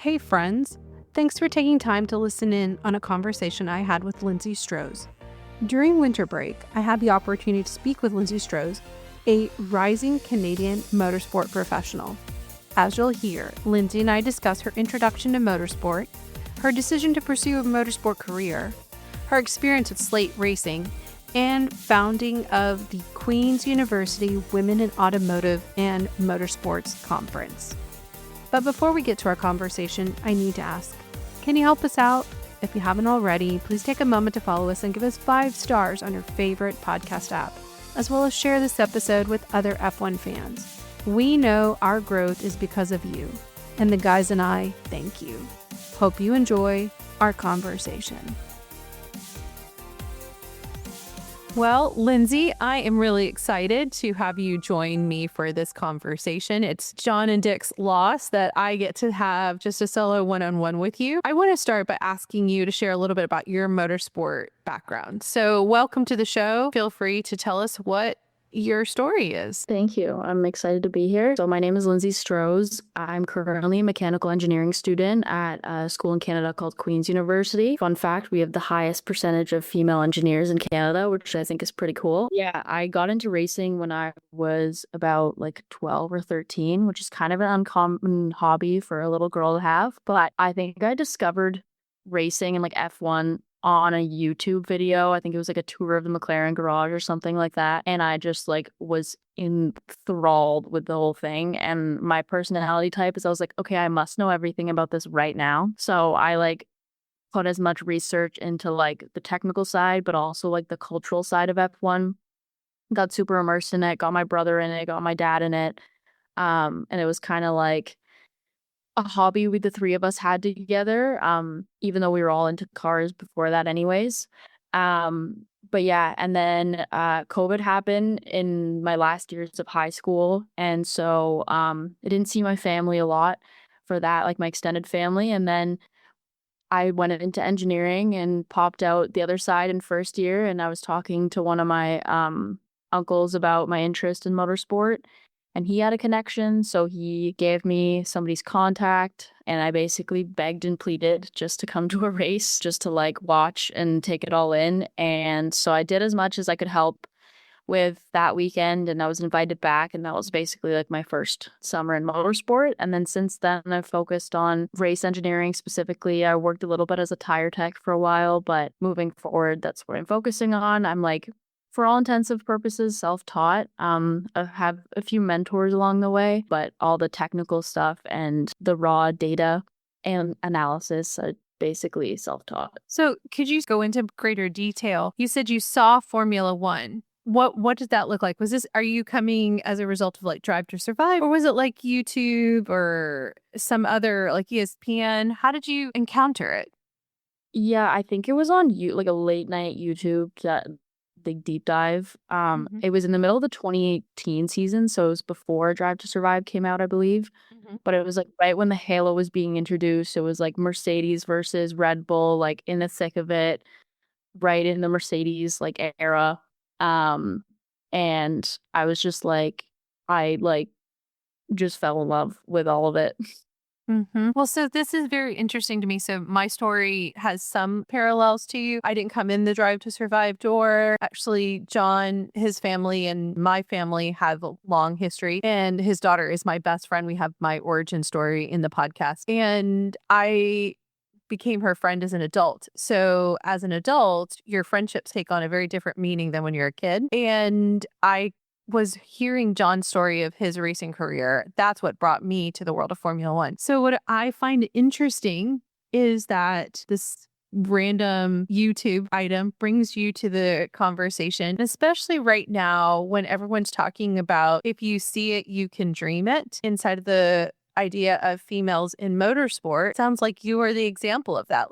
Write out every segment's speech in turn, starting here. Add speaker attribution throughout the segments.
Speaker 1: Hey friends, thanks for taking time to listen in on a conversation I had with Lindsay Stroz. During winter break, I had the opportunity to speak with Lindsay Stroz, a rising Canadian motorsport professional. As you'll hear, Lindsay and I discuss her introduction to motorsport, her decision to pursue a motorsport career, her experience with Slate Racing, and founding of the Queen's University Women in Automotive and Motorsports Conference. But before we get to our conversation, I need to ask, can you help us out? If you haven't already, please take a moment to follow us and give us 5 stars on your favorite podcast app, as well as share this episode with other F1 fans. We know our growth is because of you, and the guys and I thank you. Hope you enjoy our conversation. Well, Lindsay, I am really excited to have you join me for this conversation. It's John and Dick's loss that I get to have just a solo one-on-one with you. I want to start by asking you to share a little bit about your motorsport background. So welcome to the show. Feel free to tell us what your story is.
Speaker 2: Thank you. I'm excited to be here. So my name is Lindsay Stroz. I'm currently a mechanical engineering student at a school in Canada called Queen's University. Fun fact, we have the highest percentage of female engineers in Canada, which I think is pretty cool. Yeah, I got into racing when I was about 12 or 13, which is kind of an uncommon hobby for a little girl to have. But I think I discovered racing and F1 on a YouTube video. I think it was a tour of the McLaren garage or something like that. And I just was enthralled with the whole thing. And my personality type is I was like, okay, I must know everything about this right now. So I put as much research into the technical side, but also the cultural side of F1. Got super immersed in it, got my brother in it, got my dad in it. And it was kind of a hobby the 3 of us had together, even though we were all into cars before that anyways. But yeah, and then COVID happened in my last years of high school. And so I didn't see my family a lot for that, my extended family. And then I went into engineering and popped out the other side in first year. And I was talking to one of my uncles about my interest in motorsport. And he had a connection, so he gave me somebody's contact, and I basically begged and pleaded just to come to a race, just to watch and take it all in. And so I did as much as I could help with that weekend, and I was invited back, and that was basically my first summer in motorsport. And then since then, I've focused on race engineering specifically. I worked a little bit as a tire tech for a while, but moving forward, that's what I'm focusing on. I'm for all intensive purposes, self-taught. I have a few mentors along the way, but all the technical stuff and the raw data and analysis are basically self-taught.
Speaker 1: So could you go into greater detail? You said you saw Formula One. What did that look like? Are you coming as a result of Drive to Survive, or was it YouTube or some other ESPN? How did you encounter it?
Speaker 2: Yeah, I think it was on a late night YouTube big deep dive. It was in the middle of the 2018 season, so it was before Drive to Survive came out, I believe. But it was right when the Halo was being introduced. It was Mercedes versus Red Bull, in the thick of it, right in the Mercedes era. And I was just I just fell in love with all of it.
Speaker 1: Well, so this is very interesting to me. So my story has some parallels to you. I didn't come in the Drive to Survive door. Actually, John, his family, and my family have a long history, and his daughter is my best friend. We have my origin story in the podcast, and I became her friend as an adult. So as an adult, your friendships take on a very different meaning than when you're a kid. And I was hearing John's story of his racing career. That's what brought me to the world of Formula One. So what I find interesting is that this random YouTube item brings you to the conversation, especially right now when everyone's talking about if you see it, you can dream it inside of the idea of females in motorsport. Sounds like you are the example of that.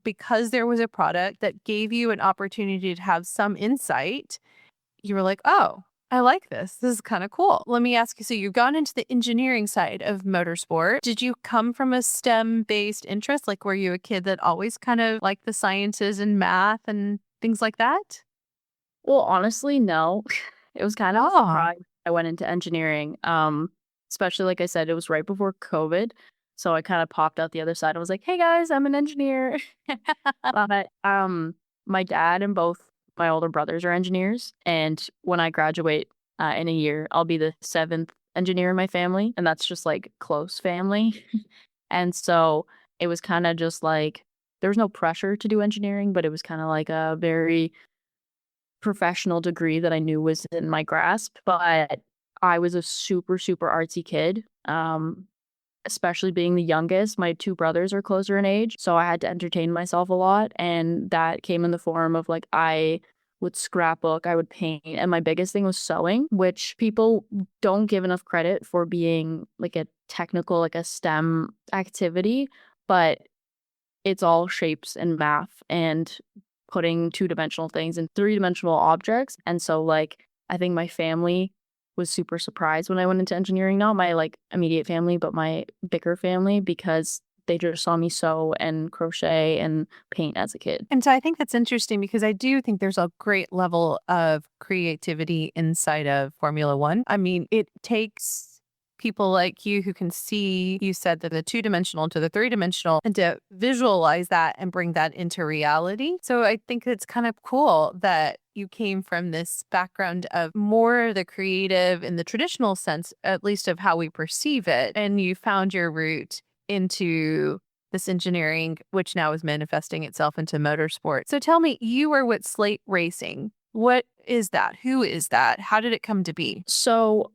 Speaker 1: Because there was a product that gave you an opportunity to have some insight, you were like, oh, I like this. This is kind of cool. Let me ask you, so you've gone into the engineering side of motorsport. Did you come from a STEM-based interest? Were you a kid that always kind of liked the sciences and math and things like that?
Speaker 2: Well, honestly, no. It was kind of a surprise I went into engineering. Especially, like I said, it was right before COVID. So I kind of popped out the other side. I was like, hey guys, I'm an engineer. But my dad and both my older brothers are engineers. And when I graduate in a year, I'll be the 7th engineer in my family. And that's just like close family. And so it was kind of just like, there was no pressure to do engineering, but it was kind of like a very professional degree that I knew was in my grasp. But I was a super, super artsy kid. Especially being the youngest, my 2 brothers are closer in age, so I had to entertain myself a lot, and that came in the form of, like, I would scrapbook, I would paint, and my biggest thing was sewing, which people don't give enough credit for being, like, a technical, like, a STEM activity, but it's all shapes and math and putting two-dimensional things in three-dimensional objects, and so, like, I think my family was super surprised when I went into engineering, not my, like, immediate family, but my bigger family, because they just saw me sew and crochet and paint as a kid.
Speaker 1: And so I think that's interesting because I do think there's a great level of creativity inside of Formula One. I mean, it takes people like you who can see, you said that the two-dimensional to the three-dimensional, and to visualize that and bring that into reality. So I think it's kind of cool that you came from this background of more the creative in the traditional sense, at least of how we perceive it, and you found your route into this engineering, which now is manifesting itself into motorsport. So tell me, you were with Slate Racing. What is that? Who is that? How did it come to be?
Speaker 2: So,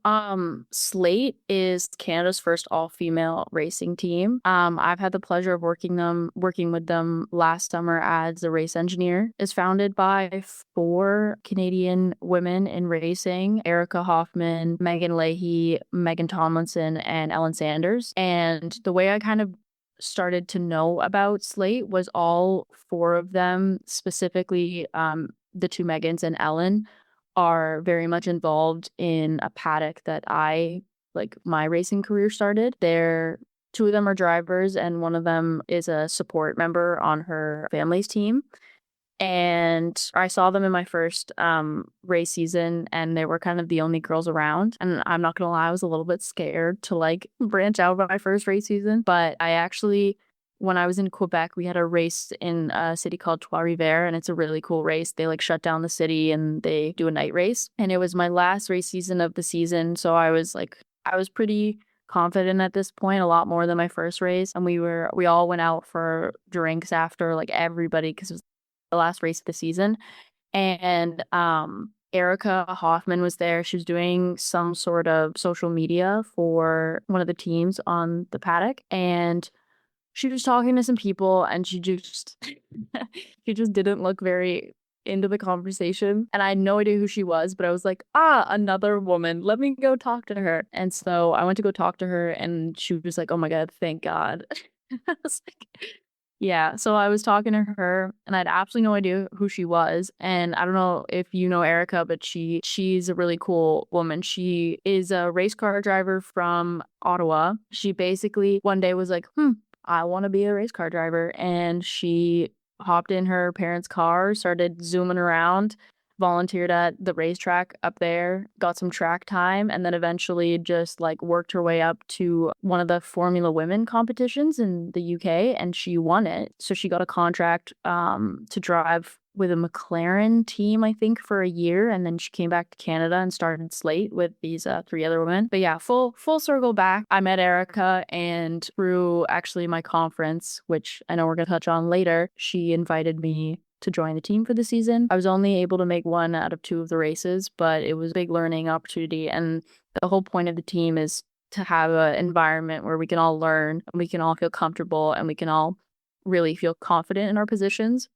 Speaker 2: Slate is Canada's first all-female racing team. I've had the pleasure of working with them last summer as a race engineer. It's founded by 4 Canadian women in racing: Erica Hoffman, Megan Leahy, Megan Tomlinson, and Ellen Sanders. And the way I kind of started to know about Slate was all 4 of them, specifically the 2 Megans and Ellen, are very much involved in a paddock that my racing career started. 2 of them are drivers, and one of them is a support member on her family's team. And I saw them in my first race season, and they were kind of the only girls around. And I'm not gonna lie, I was a little bit scared to like branch out about my first race season. But I actually, when I was in Quebec, we had a race in a city called Trois-Rivières, and it's a really cool race. They like shut down the city and they do a night race. And it was my last race season of the season, so I was pretty confident at this point, a lot more than my first race. And we all went out for drinks after, like everybody, because it was the last race of the season. And Erica Hoffman was there. She was doing some sort of social media for one of the teams on the paddock, and she was talking to some people, and she just she just didn't look very into the conversation. And I had no idea who she was, but I was like, another woman. Let me go talk to her. And so I went to go talk to her, and she was like, oh my God, thank God. I was like, yeah. So I was talking to her, and I had absolutely no idea who she was. And I don't know if you know Erica, but she's a really cool woman. She is a race car driver from Ottawa. She basically one day was like, I want to be a race car driver. And she hopped in her parents' car, started zooming around, volunteered at the racetrack up there, got some track time, and then eventually just like worked her way up to one of the Formula Women competitions in the UK, and she won it. So she got a contract to drive with a McLaren team, I think, for a year, and then she came back to Canada and started Slate with these 3 other women. But yeah, full circle back. I met Erica, and through actually my conference, which I know we're gonna touch on later, she invited me to join the team for the season. I was only able to make 1 out of 2 of the races, but it was a big learning opportunity. And the whole point of the team is to have an environment where we can all learn, and we can all feel comfortable, and we can all really feel confident in our positions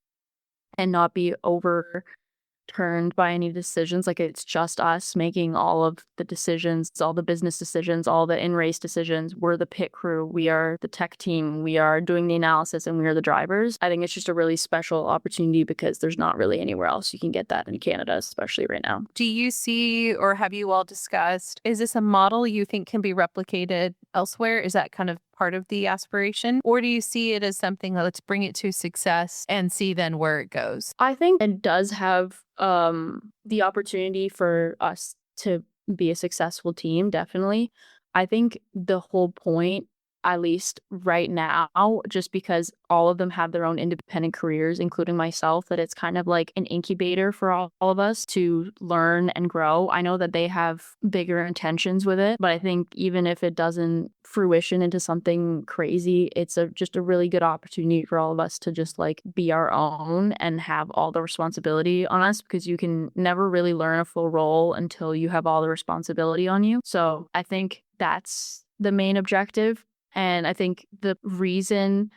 Speaker 2: and not be overturned by any decisions. Like, it's just us making all of the decisions, all the business decisions, all the in-race decisions. We're the pit crew. We are the tech team. We are doing the analysis, and we are the drivers. I think it's just a really special opportunity because there's not really anywhere else you can get that in Canada, especially right now.
Speaker 1: Do you see, or have you all discussed, is this a model you think can be replicated elsewhere? Is that kind of part of the aspiration? Or do you see it as something, let's bring it to success and see then where it goes?
Speaker 2: I think it does have the opportunity for us to be a successful team, definitely. I think the whole point at least right now, just because all of them have their own independent careers, including myself, that it's kind of like an incubator for all of us to learn and grow. I know that they have bigger intentions with it, but I think even if it doesn't fruition into something crazy, it's just a really good opportunity for all of us to just like be our own and have all the responsibility on us, because you can never really learn a full role until you have all the responsibility on you. So I think that's the main objective. And I think the reason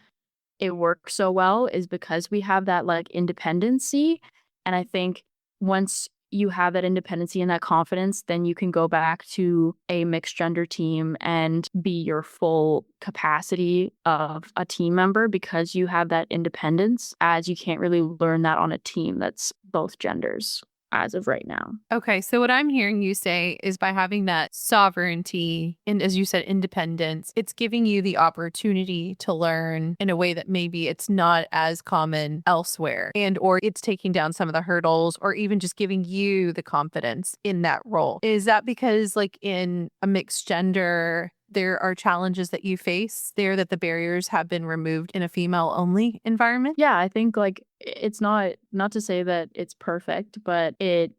Speaker 2: it works so well is because we have that like independency. And I think once you have that independency and that confidence, then you can go back to a mixed gender team and be your full capacity of a team member, because you have that independence, as you can't really learn that on a team that's both genders as of right now.
Speaker 1: Okay, so what I'm hearing you say is by having that sovereignty and, as you said, independence, it's giving you the opportunity to learn in a way that maybe it's not as common elsewhere, and or it's taking down some of the hurdles, or even just giving you the confidence in that role. Is that because like in a mixed gender, there are challenges that you face there, that the barriers have been removed in a female only environment?
Speaker 2: Yeah, I think like it's not to say that it's perfect, but it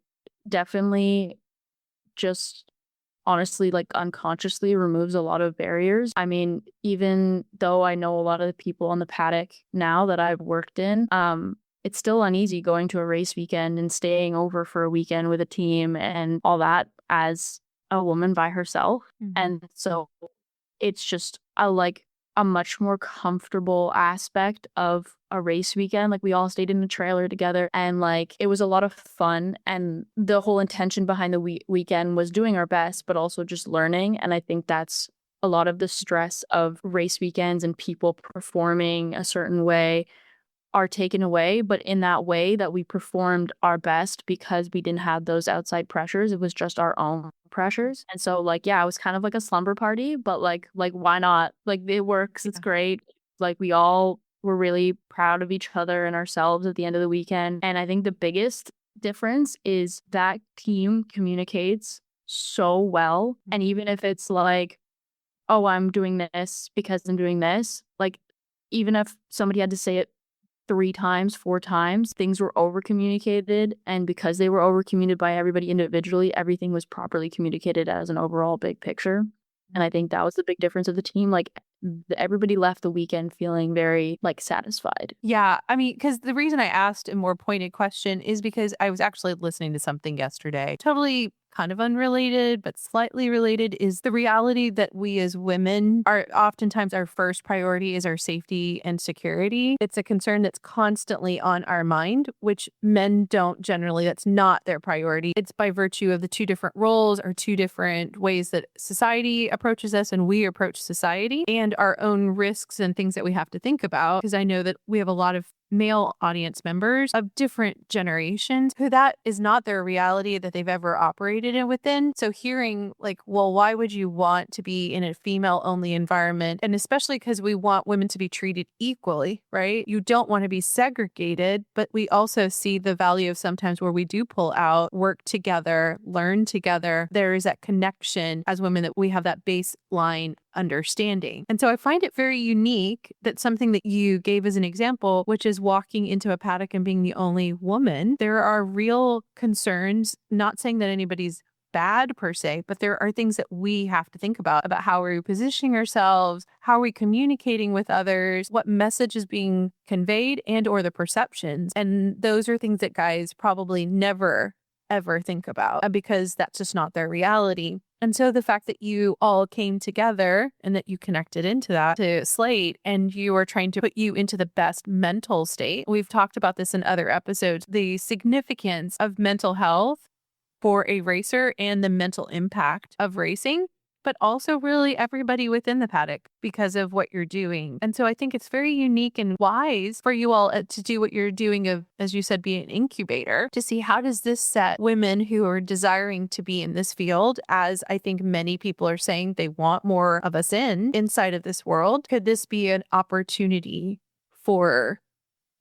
Speaker 2: definitely just honestly like unconsciously removes a lot of barriers. I mean, even though I know a lot of the people on the paddock now that I've worked in, it's still uneasy going to a race weekend and staying over for a weekend with a team and all that as a woman by herself. And so it's just a much more comfortable aspect of a race weekend. Like we all stayed in a trailer together, and like it was a lot of fun, and the whole intention behind the weekend was doing our best but also just learning. And I think that's a lot of the stress of race weekends and people performing a certain way are taken away, but in that way that we performed our best because we didn't have those outside pressures. It was just our own pressures. And so like, yeah, it was kind of like a slumber party, but like why not? Like it works. It's great. Like we all were really proud of each other and ourselves at the end of the weekend. And I think the biggest difference is that team communicates so well. And even if it's like, oh, I'm doing this because I'm doing this, like even if somebody had to say it 3 times, 4 times, things were over communicated. And because they were over communicated by everybody individually, everything was properly communicated as an overall big picture. And I think that was the big difference of the team. Like everybody left the weekend feeling very like satisfied.
Speaker 1: Yeah, I mean, because the reason I asked a more pointed question is because I was actually listening to something yesterday, totally kind of unrelated, but slightly related, is the reality that we as women are oftentimes our first priority is our safety and security. It's a concern that's constantly on our mind, which men don't generally, that's not their priority. It's by virtue of the 2 different roles or 2 different ways that society approaches us and we approach society, and our own risks and things that we have to think about. Because I know that we have a lot of male audience members of different generations who that is not their reality that they've ever operated in within. So hearing like, well, why would you want to be in a female only environment? And especially because we want women to be treated equally, right? You don't want to be segregated, but we also see the value of sometimes where we do pull out, work together, learn together. There is that connection as women that we have that baseline understanding. And so I find it very unique that something that you gave as an example, which is walking into a paddock and being the only woman, there are real concerns, not saying that anybody's bad per se, but there are things that we have to think about how are we positioning ourselves, how are we communicating with others, what message is being conveyed and or the perceptions. And those are things that guys probably never ever think about because that's just not their reality. And so the fact that you all came together and that you connected into that to Slate and you are trying to put you into the best mental state. We've talked about this in other episodes, the significance of mental health for a racer and the mental impact of racing, but also really everybody within the paddock because of what you're doing. And so I think it's very unique and wise for you all to do what you're doing of, as you said, be an incubator to see how does this set women who are desiring to be in this field, as I think many people are saying they want more of us inside of this world. Could this be an opportunity for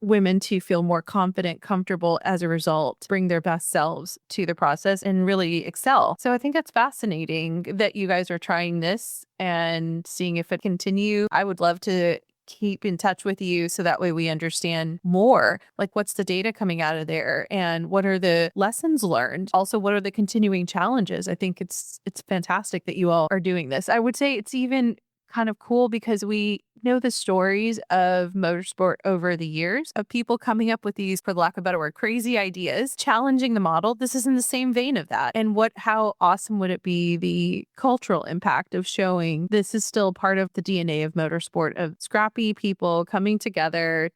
Speaker 1: women to feel more confident, comfortable as a result, bring their best selves to the process and really excel. So I think it's fascinating that you guys are trying this and seeing if it continue. I would love to keep in touch with you so that way we understand more, like what's the data coming out of there and what are the lessons learned, also what are the continuing challenges. I think it's fantastic that you all are doing this. I would say it's even kind of cool because we know the stories of motorsport over the years of people coming up with these, for the lack of a better word, crazy ideas, challenging the model. This is in the same vein of that. And how awesome would it be the cultural impact of showing this is still part of the DNA of motorsport, of scrappy people coming together,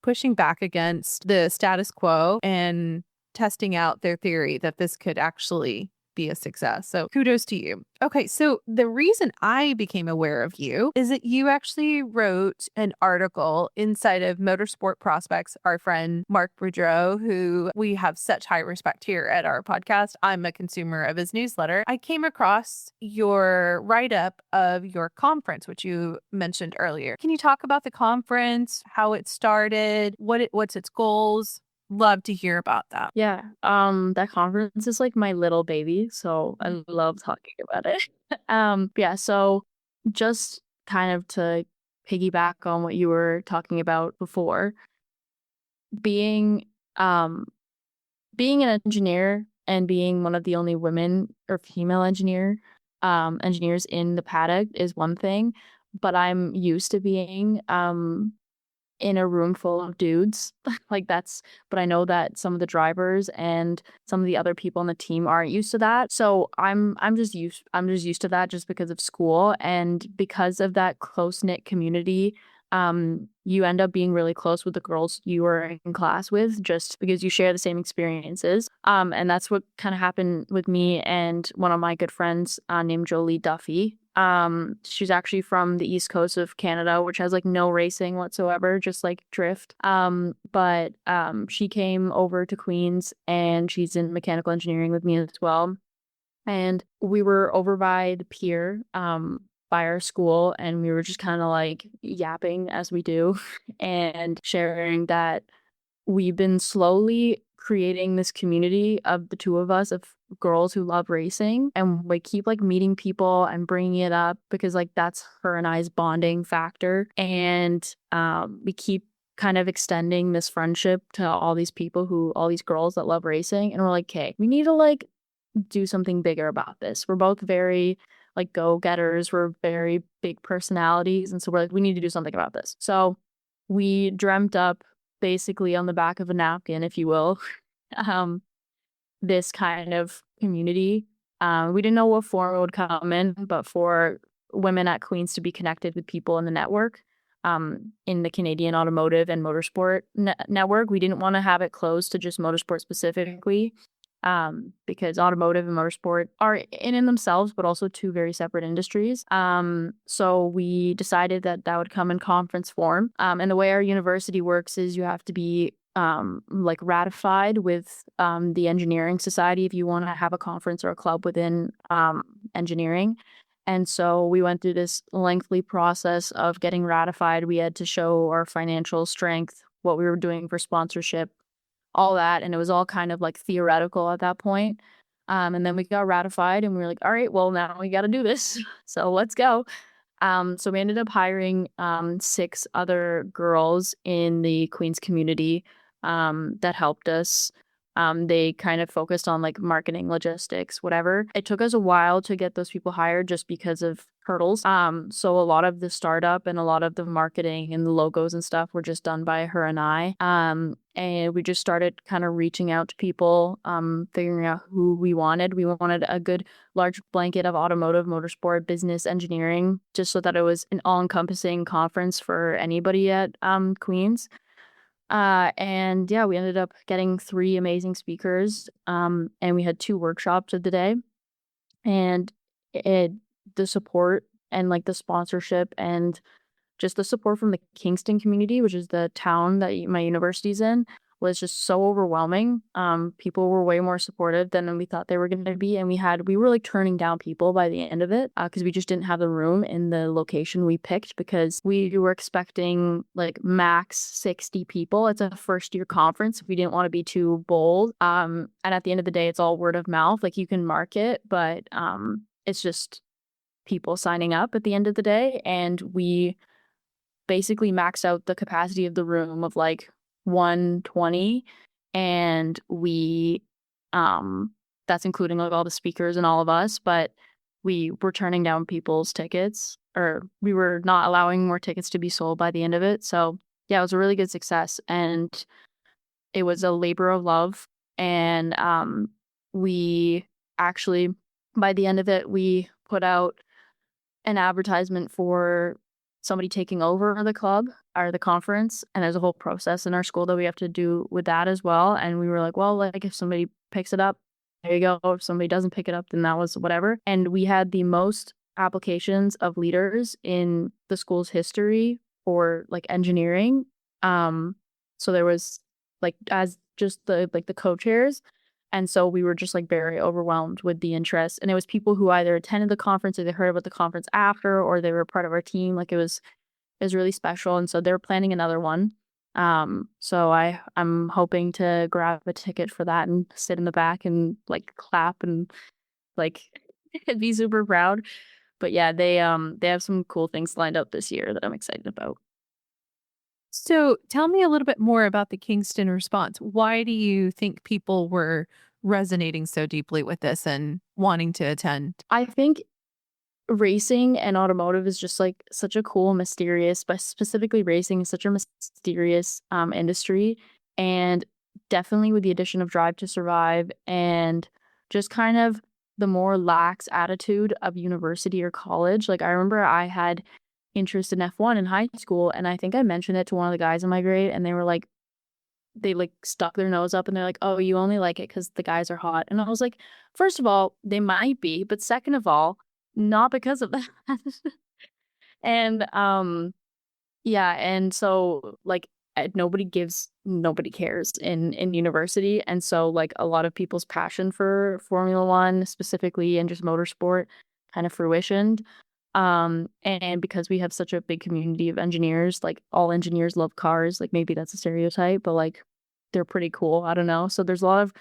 Speaker 1: pushing back against the status quo and testing out their theory that this could actually be a success. So kudos to you. Okay, so the reason I became aware of you is that you actually wrote an article inside of Motorsport Prospects, our friend Mark Boudreau, who we have such high respect here at our podcast. I'm a consumer of his newsletter. I came across your write-up of your conference, which you mentioned earlier. Can you talk about the conference, how it started, what's its goals? Love to hear about that.
Speaker 2: Yeah. That conference is like my little baby, so I love talking about it. Yeah, so just kind of to piggyback on what you were talking about before, being being an engineer and being one of the only women or female engineers in the paddock is one thing, but I'm used to being in a room full of dudes. But I know that some of the drivers and some of the other people on the team aren't used to that. So I'm just used to that just because of school and because of that close-knit community. You end up being really close with the girls you were in class with just because you share the same experiences. And that's what kind of happened with me and one of my good friends named Jolie Duffy. She's actually from the East Coast of Canada, which has like no racing whatsoever, just like drift. But she came over to Queens and she's in mechanical engineering with me as well. And we were over by the pier, by our school, and we were just kind of like yapping as we do and sharing that we've been slowly creating this community of the two of us of girls who love racing, and we keep like meeting people and bringing it up because like that's her and I's bonding factor, and we keep kind of extending this friendship to all these girls that love racing, and we're like, okay, we need to like do something bigger about this. We're both very like go-getters, we're very big personalities, and so we're like, we need to do something about this. So we dreamt up basically on the back of a napkin, if you will, this kind of community. We didn't know what form it would come in, but for women at Queens to be connected with people in the network, in the Canadian Automotive and Motorsport network, we didn't want to have it closed to just motorsport specifically, because automotive and motorsport are in themselves, but also two very separate industries. So we decided that would come in conference form. And the way our university works is you have to be like ratified with the engineering society if you want to have a conference or a club within engineering. And so we went through this lengthy process of getting ratified. We had to show our financial strength, what we were doing for sponsorship, all that. And it was all kind of like theoretical at that point. And then we got ratified and we were like, all right, well, now we got to do this. So let's go. So we ended up hiring 6 other girls in the Queens community that helped us. They kind of focused on like marketing, logistics, whatever. It took us a while to get those people hired just because of hurdles. So a lot of the startup and a lot of the marketing and the logos and stuff were just done by her and I. And we just started kind of reaching out to people, figuring out who we wanted. We wanted a good large blanket of automotive, motorsport, business, engineering, just so that it was an all-encompassing conference for anybody at Queens. And yeah, we ended up getting 3 amazing speakers, and we had 2 workshops of the day, and the support and like the sponsorship and just the support from the Kingston community, which is the town that my university's in, was just so overwhelming. People were way more supportive than we thought they were going to be. And we were like turning down people by the end of it because we just didn't have the room in the location we picked, because we were expecting like max 60 people. It's a first year conference. We didn't want to be too bold. And at the end of the day, it's all word of mouth. Like you can market, but it's just people signing up at the end of the day. And we basically maxed out the capacity of the room of like 120, and we that's including like all the speakers and all of us, but we were turning down people's tickets, or we were not allowing more tickets to be sold by the end of it. So yeah, it was a really good success, and it was a labor of love. And we actually, by the end of it, we put out an advertisement for somebody taking over the club or the conference, and there's a whole process in our school that we have to do with that as well. And we were like, well, like if somebody picks it up, there you go. If somebody doesn't pick it up, then that was whatever. And we had the most applications of leaders in the school's history for like engineering. So there was like as just the co-chairs. And so we were just like very overwhelmed with the interest. And it was people who either attended the conference or they heard about the conference after, or they were part of our team. Like it was really special. And so they're planning another one. So I'm hoping to grab a ticket for that and sit in the back and like clap and like be super proud. But yeah, they have some cool things lined up this year that I'm excited about.
Speaker 1: So tell me a little bit more about the Kingston response. Why do you think people were resonating so deeply with this and wanting to attend?
Speaker 2: I think racing and automotive is just like such a cool, mysterious, but specifically racing is such a mysterious industry. And definitely with the addition of Drive to Survive and just kind of the more lax attitude of university or college. Like I remember I had interest in F1 in high school, and I think I mentioned it to one of the guys in my grade, and they were like, they like stuck their nose up and they're like, oh, you only like it because the guys are hot. And I was like, first of all, they might be, but second of all, not because of that. And yeah, and so like nobody cares in university. And so like a lot of people's passion for Formula One specifically and just motorsport kind of fruitioned. And because we have such a big community of engineers, like all engineers love cars, like maybe that's a stereotype, but like they're pretty cool. I don't know. So there's a lot of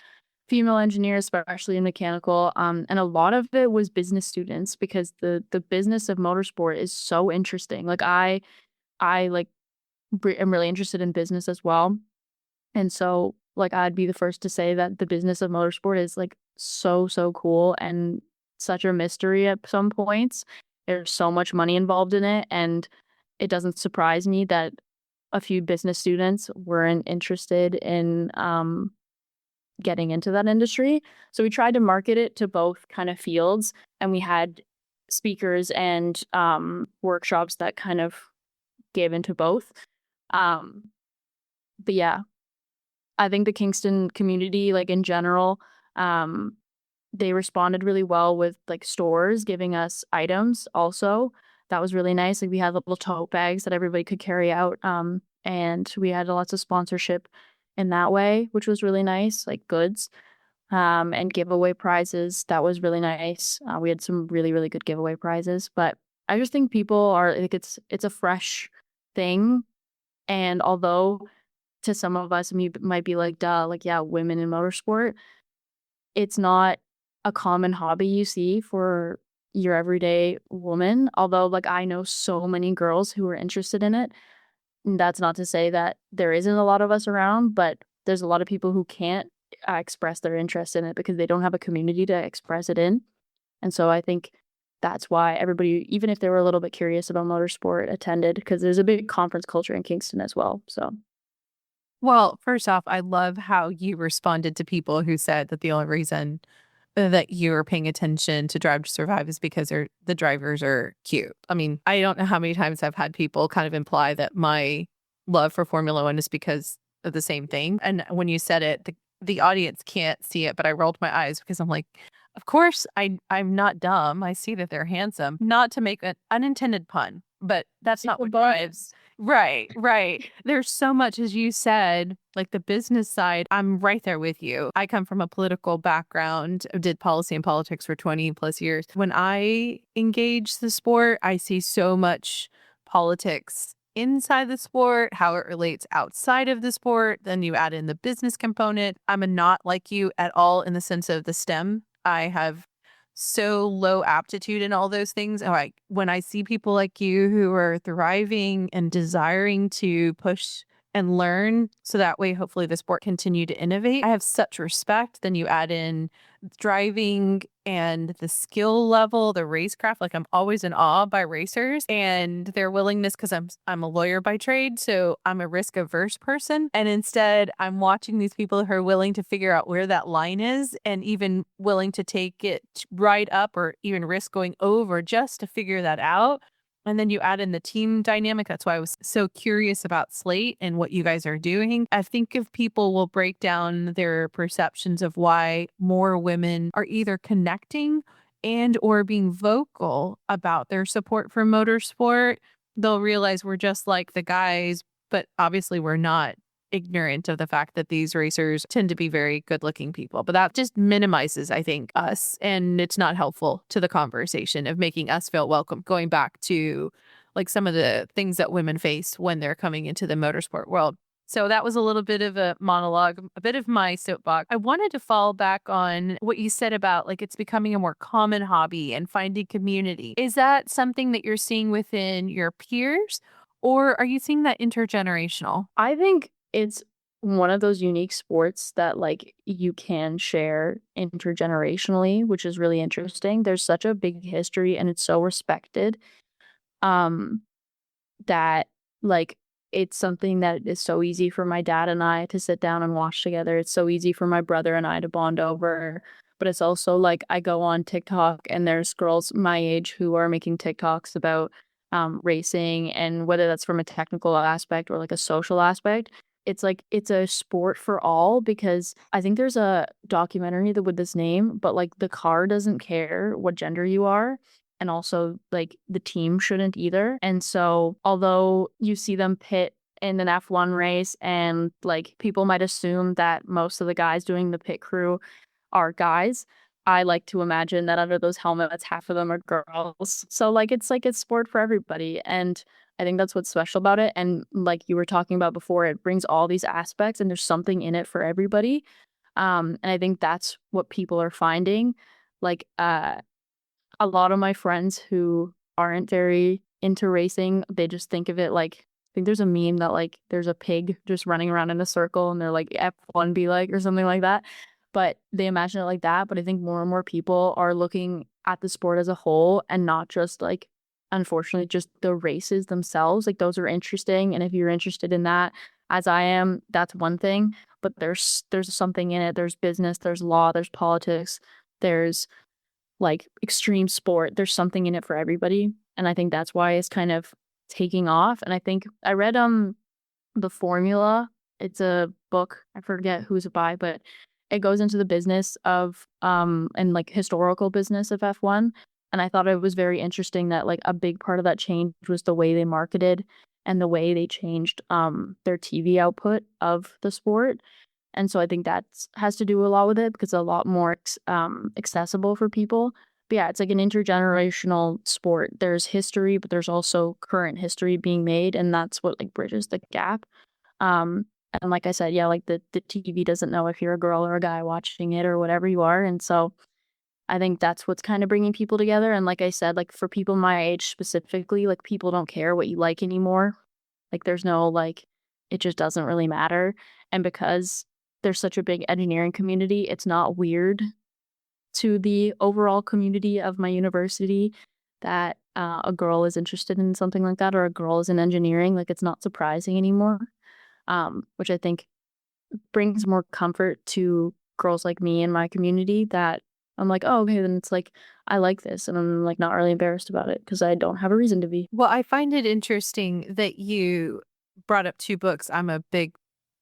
Speaker 2: female engineers, especially in mechanical. And a lot of it was business students, because the business of motorsport is so interesting. Like I like am really interested in business as well. And so like I'd be the first to say that the business of motorsport is like so cool and such a mystery at some points. There's so much money involved in it, and it doesn't surprise me that a few business students weren't interested in getting into that industry. So we tried to market it to both kind of fields, and we had speakers and workshops that kind of gave into both. But yeah, I think the Kingston community, like in general, they responded really well with like stores giving us items also. That was really nice. Like we had little tote bags that everybody could carry out. And we had lots of sponsorship in that way, which was really nice, like goods, and giveaway prizes. That was really nice. We had some really good giveaway prizes, but I just think people are like, it's a fresh thing. And although to some of us, it might be like, duh, like, yeah, women in motorsport, it's not a common hobby you see for your everyday woman. Although, like, I know so many girls who are interested in it. And that's not to say that there isn't a lot of us around, but there's a lot of people who can't express their interest in it because they don't have a community to express it in. And so I think that's why everybody, even if they were a little bit curious about motorsport, attended, because there's a big conference culture in Kingston as well. So.
Speaker 1: Well, first off, I love how you responded to people who said that the only reason that you're paying attention to Drive to Survive is because the drivers are cute. I mean, I don't know how many times I've had people kind of imply that my love for Formula One is because of the same thing. And when you said it, the audience can't see it, but I rolled my eyes because I'm like, of course, I'm not dumb. I see that they're handsome. Not to make an unintended pun, but that's not what drives. Right, right. There's so much, as you said, like the business side. I'm right there with you. I come from a political background, did policy and politics for 20 plus years. When I engage the sport, I see so much politics inside the sport, how it relates outside of the sport. Then you add in the business component. I'm a not like you at all in the sense of the STEM. I have so low aptitude in all those things. And like when I see people like you who are thriving and desiring to push and learn so that way hopefully the sport continue to innovate. I have such respect. Then you add in driving and the skill level, the racecraft. Like I'm always in awe by racers and their willingness because I'm a lawyer by trade, so I'm a risk averse person. And instead, I'm watching these people who are willing to figure out where that line is and even willing to take it right up or even risk going over just to figure that out. And then you add in the team dynamic. That's why I was so curious about Slate and what you guys are doing. I think if people will break down their perceptions of why more women are either connecting and or being vocal about their support for motorsport, they'll realize we're just like the guys, but obviously we're not ignorant of the fact that these racers tend to be very good looking people. But that just minimizes, I think, us. And it's not helpful to the conversation of making us feel welcome, going back to like some of the things that women face when they're coming into the motorsport world. So that was a little bit of a monologue, a bit of my soapbox. I wanted to fall back on what you said about like it's becoming a more common hobby and finding community. Is that something that you're seeing within your peers? Or are you seeing that intergenerational?
Speaker 2: I think it's one of those unique sports that like you can share intergenerationally, which is really interesting. There's such a big history and it's so respected. Um that like it's something that is so easy for my dad and I to sit down and watch together. It's so easy for my brother and I to bond over. But it's also like I go on TikTok and there's girls my age who are making TikToks about racing, and whether that's from a technical aspect or like a social aspect. It's like it's a sport for all because I think there's a documentary that with this name, but like the car doesn't care what gender you are, and also like the team shouldn't either. And so although you see them pit in an F1 race and like people might assume that most of the guys doing the pit crew are guys, I like to imagine that under those helmets half of them are girls. So like it's sport for everybody, and I think that's what's special about it. And like you were talking about before, it brings all these aspects and there's something in it for everybody. And I think that's what people are finding. Like a lot of my friends who aren't very into racing, they just think of it like, I think there's a meme that like there's a pig just running around in a circle and they're like F1 be like or something like that. But they imagine it like that. But I think more and more people are looking at the sport as a whole and not just like, unfortunately, just the races themselves. Like those are interesting. And if you're interested in that, as I am, that's one thing. But there's something in it. There's business, there's law, there's politics, there's like extreme sport. There's something in it for everybody. And I think that's why it's kind of taking off. And I think I read The Formula. It's a book. I forget who's it by, but it goes into the business of and like historical business of F1. And I thought it was very interesting that like a big part of that change was the way they marketed and the way they changed their TV output of the sport. And so I think that has to do a lot with it because it's a lot more accessible for people. But yeah, it's like an intergenerational sport. There's history, but there's also current history being made, and that's what like bridges the gap. And like I said, yeah, like the TV doesn't know if you're a girl or a guy watching it or whatever you are. And so I think that's what's kind of bringing people together. And like I said, like for people my age specifically, like people don't care what you like anymore. Like there's no like, it just doesn't really matter. And because there's such a big engineering community, it's not weird to the overall community of my university that a girl is interested in something like that or a girl is in engineering. Like it's not surprising anymore, which I think brings more comfort to girls like me in my community that I'm like, oh, okay, then it's like, I like this. And I'm like not really embarrassed about it because I don't have a reason to be.
Speaker 1: Well, I find it interesting that you brought up two books. I'm a big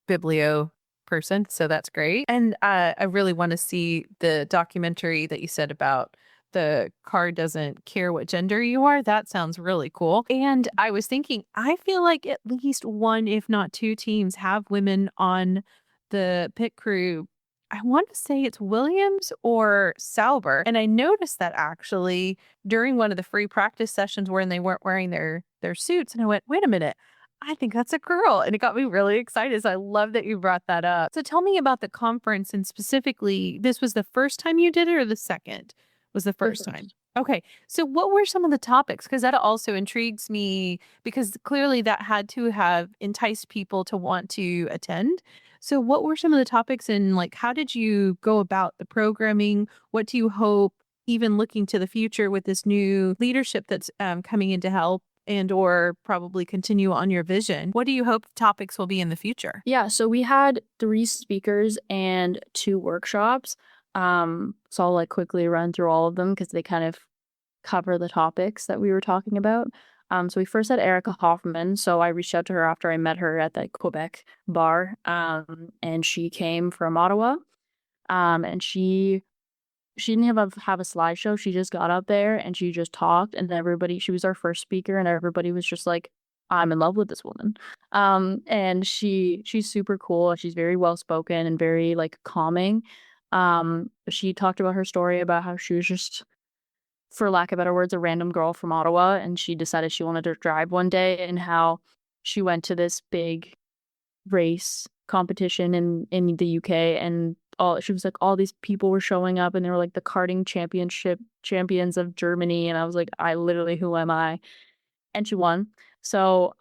Speaker 1: biblio person, so that's great. And I really want to see the documentary that you said about the car doesn't care what gender you are. That sounds really cool. And I was thinking, I feel like at least one, if not two teams have women on the pit crew. I want to say it's Williams or Sauber. And I noticed that actually during one of the free practice sessions when they weren't wearing their suits. And I went, wait a minute. I think that's a girl. And it got me really excited. So I love that you brought that up. So tell me about the conference and specifically, this was the first time you did it or the second was the first time? Okay. So what were some of the topics? Because that also intrigues me because clearly that had to have enticed people to want to attend. So what were some of the topics and like how did you go about the programming? What do you hope even looking to the future with this new leadership that's coming in to help and or probably continue on your vision? What do you hope topics will be in the future?
Speaker 2: Yeah, so we had 3 speakers and 2 workshops. So I'll like quickly run through all of them because they kind of cover the topics that we were talking about. So we first had Erica Hoffman. So I reached out to her after I met her at that Quebec bar. And she came from Ottawa. And she didn't have a slideshow. She just got up there and she just talked, and she was our first speaker, and everybody was just like, I'm in love with this woman. And she's super cool. She's very well spoken and very like calming. She talked about her story about how she was just, for lack of better words, a random girl from Ottawa, and she decided she wanted to drive one day, and how she went to this big race competition in the UK, and she was like, all these people were showing up and they were like the karting championship champions of Germany, and I was like, I literally, who am I? And she won. So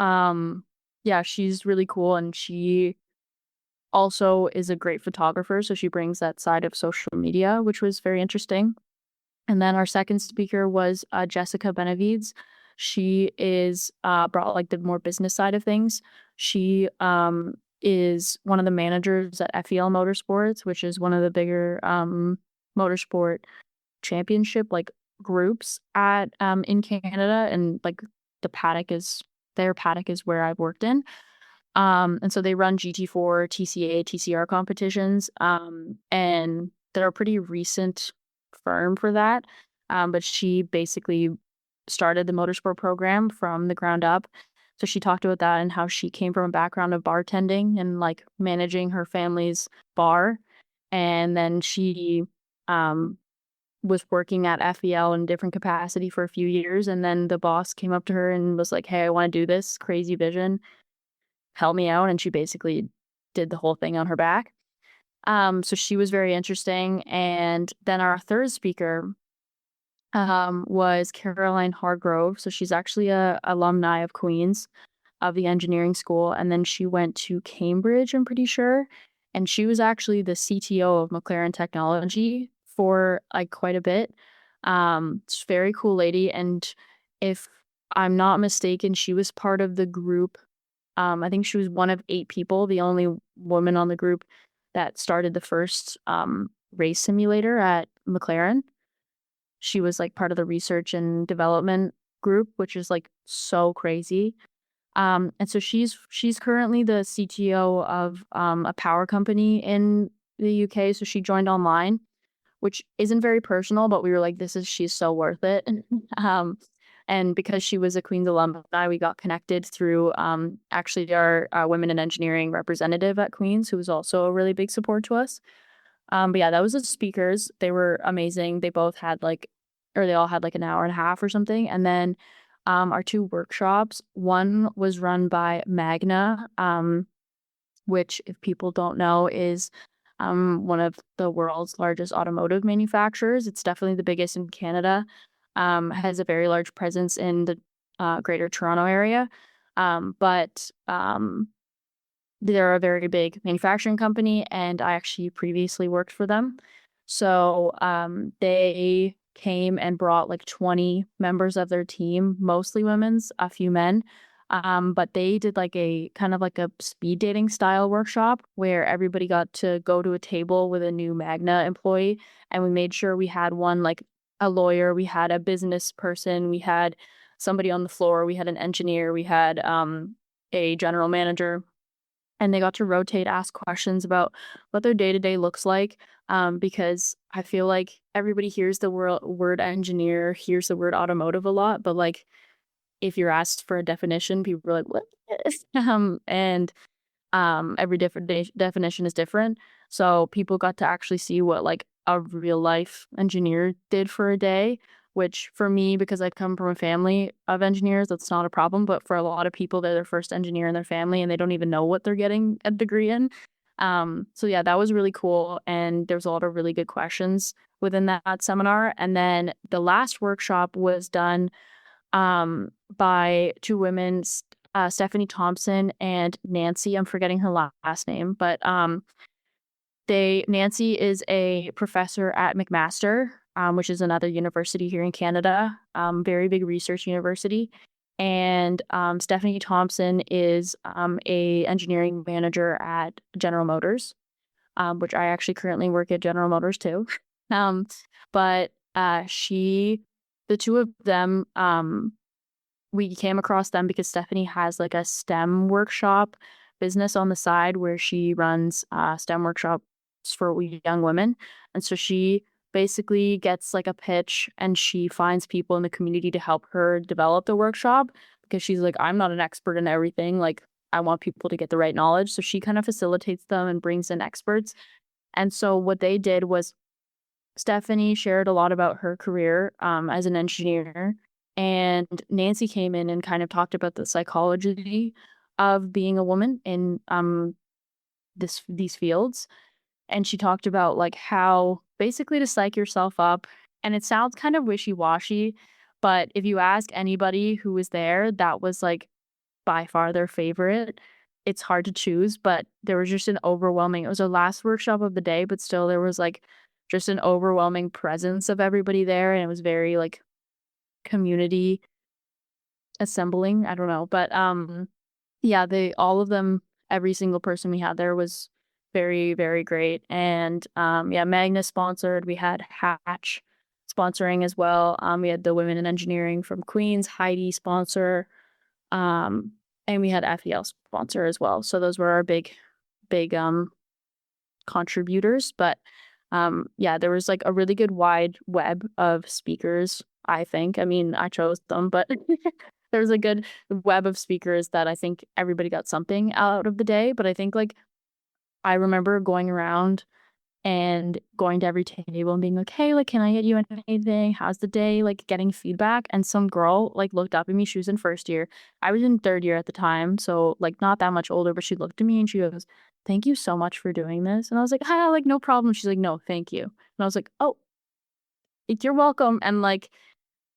Speaker 2: yeah, she's really cool, and she also is a great photographer, so she brings that side of social media, which was very interesting. And then our second speaker was Jessica Benavides. She is brought like the more business side of things. She is one of the managers at FEL Motorsports, which is one of the bigger motorsport championship like groups at in Canada, and like their paddock is where I've worked in. And so they run GT4, TCA, TCR competitions. And they're a pretty recent firm for that. But she basically started the motorsport program from the ground up. So she talked about that and how she came from a background of bartending and like managing her family's bar. And then she was working at FEL in different capacity for a few years. And then the boss came up to her and was like, hey, I want to do this crazy vision. Help me out. And she basically did the whole thing on her back. So she was very interesting. And then our third speaker was Caroline Hargrove. So she's actually a alumni of Queen's, of the engineering school. And then she went to Cambridge, I'm pretty sure. And she was actually the CTO of McLaren Technology for like quite a bit. It's a very cool lady. And if I'm not mistaken, she was part of the group. I think she was one of 8 people, the only woman on the group that started the first race simulator at McLaren. She was like part of the research and development group, which is like so crazy. And so she's currently the CTO of a power company in the UK. So she joined online, which isn't very personal, but we were like, she's so worth it. And because she was a Queen's alumni, we got connected through actually our Women in Engineering representative at Queen's, who was also a really big support to us. But yeah, that was the speakers. They were amazing. They all had like an hour and a half or something. And then our 2 workshops, one was run by Magna, which, if people don't know, is one of the world's largest automotive manufacturers. It's definitely the biggest in Canada. Has a very large presence in the Greater Toronto area. But they're a very big manufacturing company, and I actually previously worked for them. So they came and brought like 20 members of their team, mostly women's, a few men. But they did like a kind of like a speed dating style workshop where everybody got to go to a table with a new Magna employee, and we made sure we had one like a lawyer, we had a business person, we had somebody on the floor, we had an engineer, we had a general manager, and they got to rotate, ask questions about what their day-to-day looks like, because I feel like everybody hears the word engineer, hears the word automotive a lot, but, like, if you're asked for a definition, people are like, "What is?" And every different definition is different. So people got to actually see what like a real life engineer did for a day, which for me, because I come from a family of engineers, that's not a problem. But for a lot of people, they're their first engineer in their family and they don't even know what they're getting a degree in. So yeah, that was really cool. And there's a lot of really good questions within that seminar. And then the last workshop was done by two women, Stephanie Thompson and Nancy. I'm forgetting her last name, but Nancy is a professor at McMaster, which is another university here in Canada, very big research university. And Stephanie Thompson is a engineering manager at General Motors, which I actually currently work at General Motors too. But the two of them, we came across them because Stephanie has like a STEM workshop business on the side where she runs STEM workshops for young women. And so she basically gets like a pitch and she finds people in the community to help her develop the workshop because she's like, I'm not an expert in everything. Like, I want people to get the right knowledge. So she kind of facilitates them and brings in experts. And so what they did was Stephanie shared a lot about her career as an engineer, and Nancy came in and kind of talked about the psychology of being a woman in these fields. And she talked about like how basically to psych yourself up. And it sounds kind of wishy-washy, but if you ask anybody who was there, that was like by far their favorite. It's hard to choose, but there was just an overwhelming, it was the last workshop of the day, but still there was like just an overwhelming presence of everybody there. And it was very like community assembling. I don't know. But yeah, all of them, every single person we had there was very, very great. And yeah, Magnus sponsored. We had Hatch sponsoring as well. We had the Women in Engineering from Queens, Heidi sponsor. And we had FEL sponsor as well. So those were our big contributors. But yeah, there was like a really good wide web of speakers, I think. I mean, I chose them, but there was a good web of speakers that I think everybody got something out of the day. But I think like I remember going around and going to every table and being like, hey, like, can I get you anything? How's the day? Like getting feedback. And some girl like looked up at me. She was in first year. I was in third year at the time. So like not that much older, but she looked at me and she goes, thank you so much for doing this. And I was like, hi, like no problem. She's like, no, thank you. And I was like, oh, you're welcome. And like,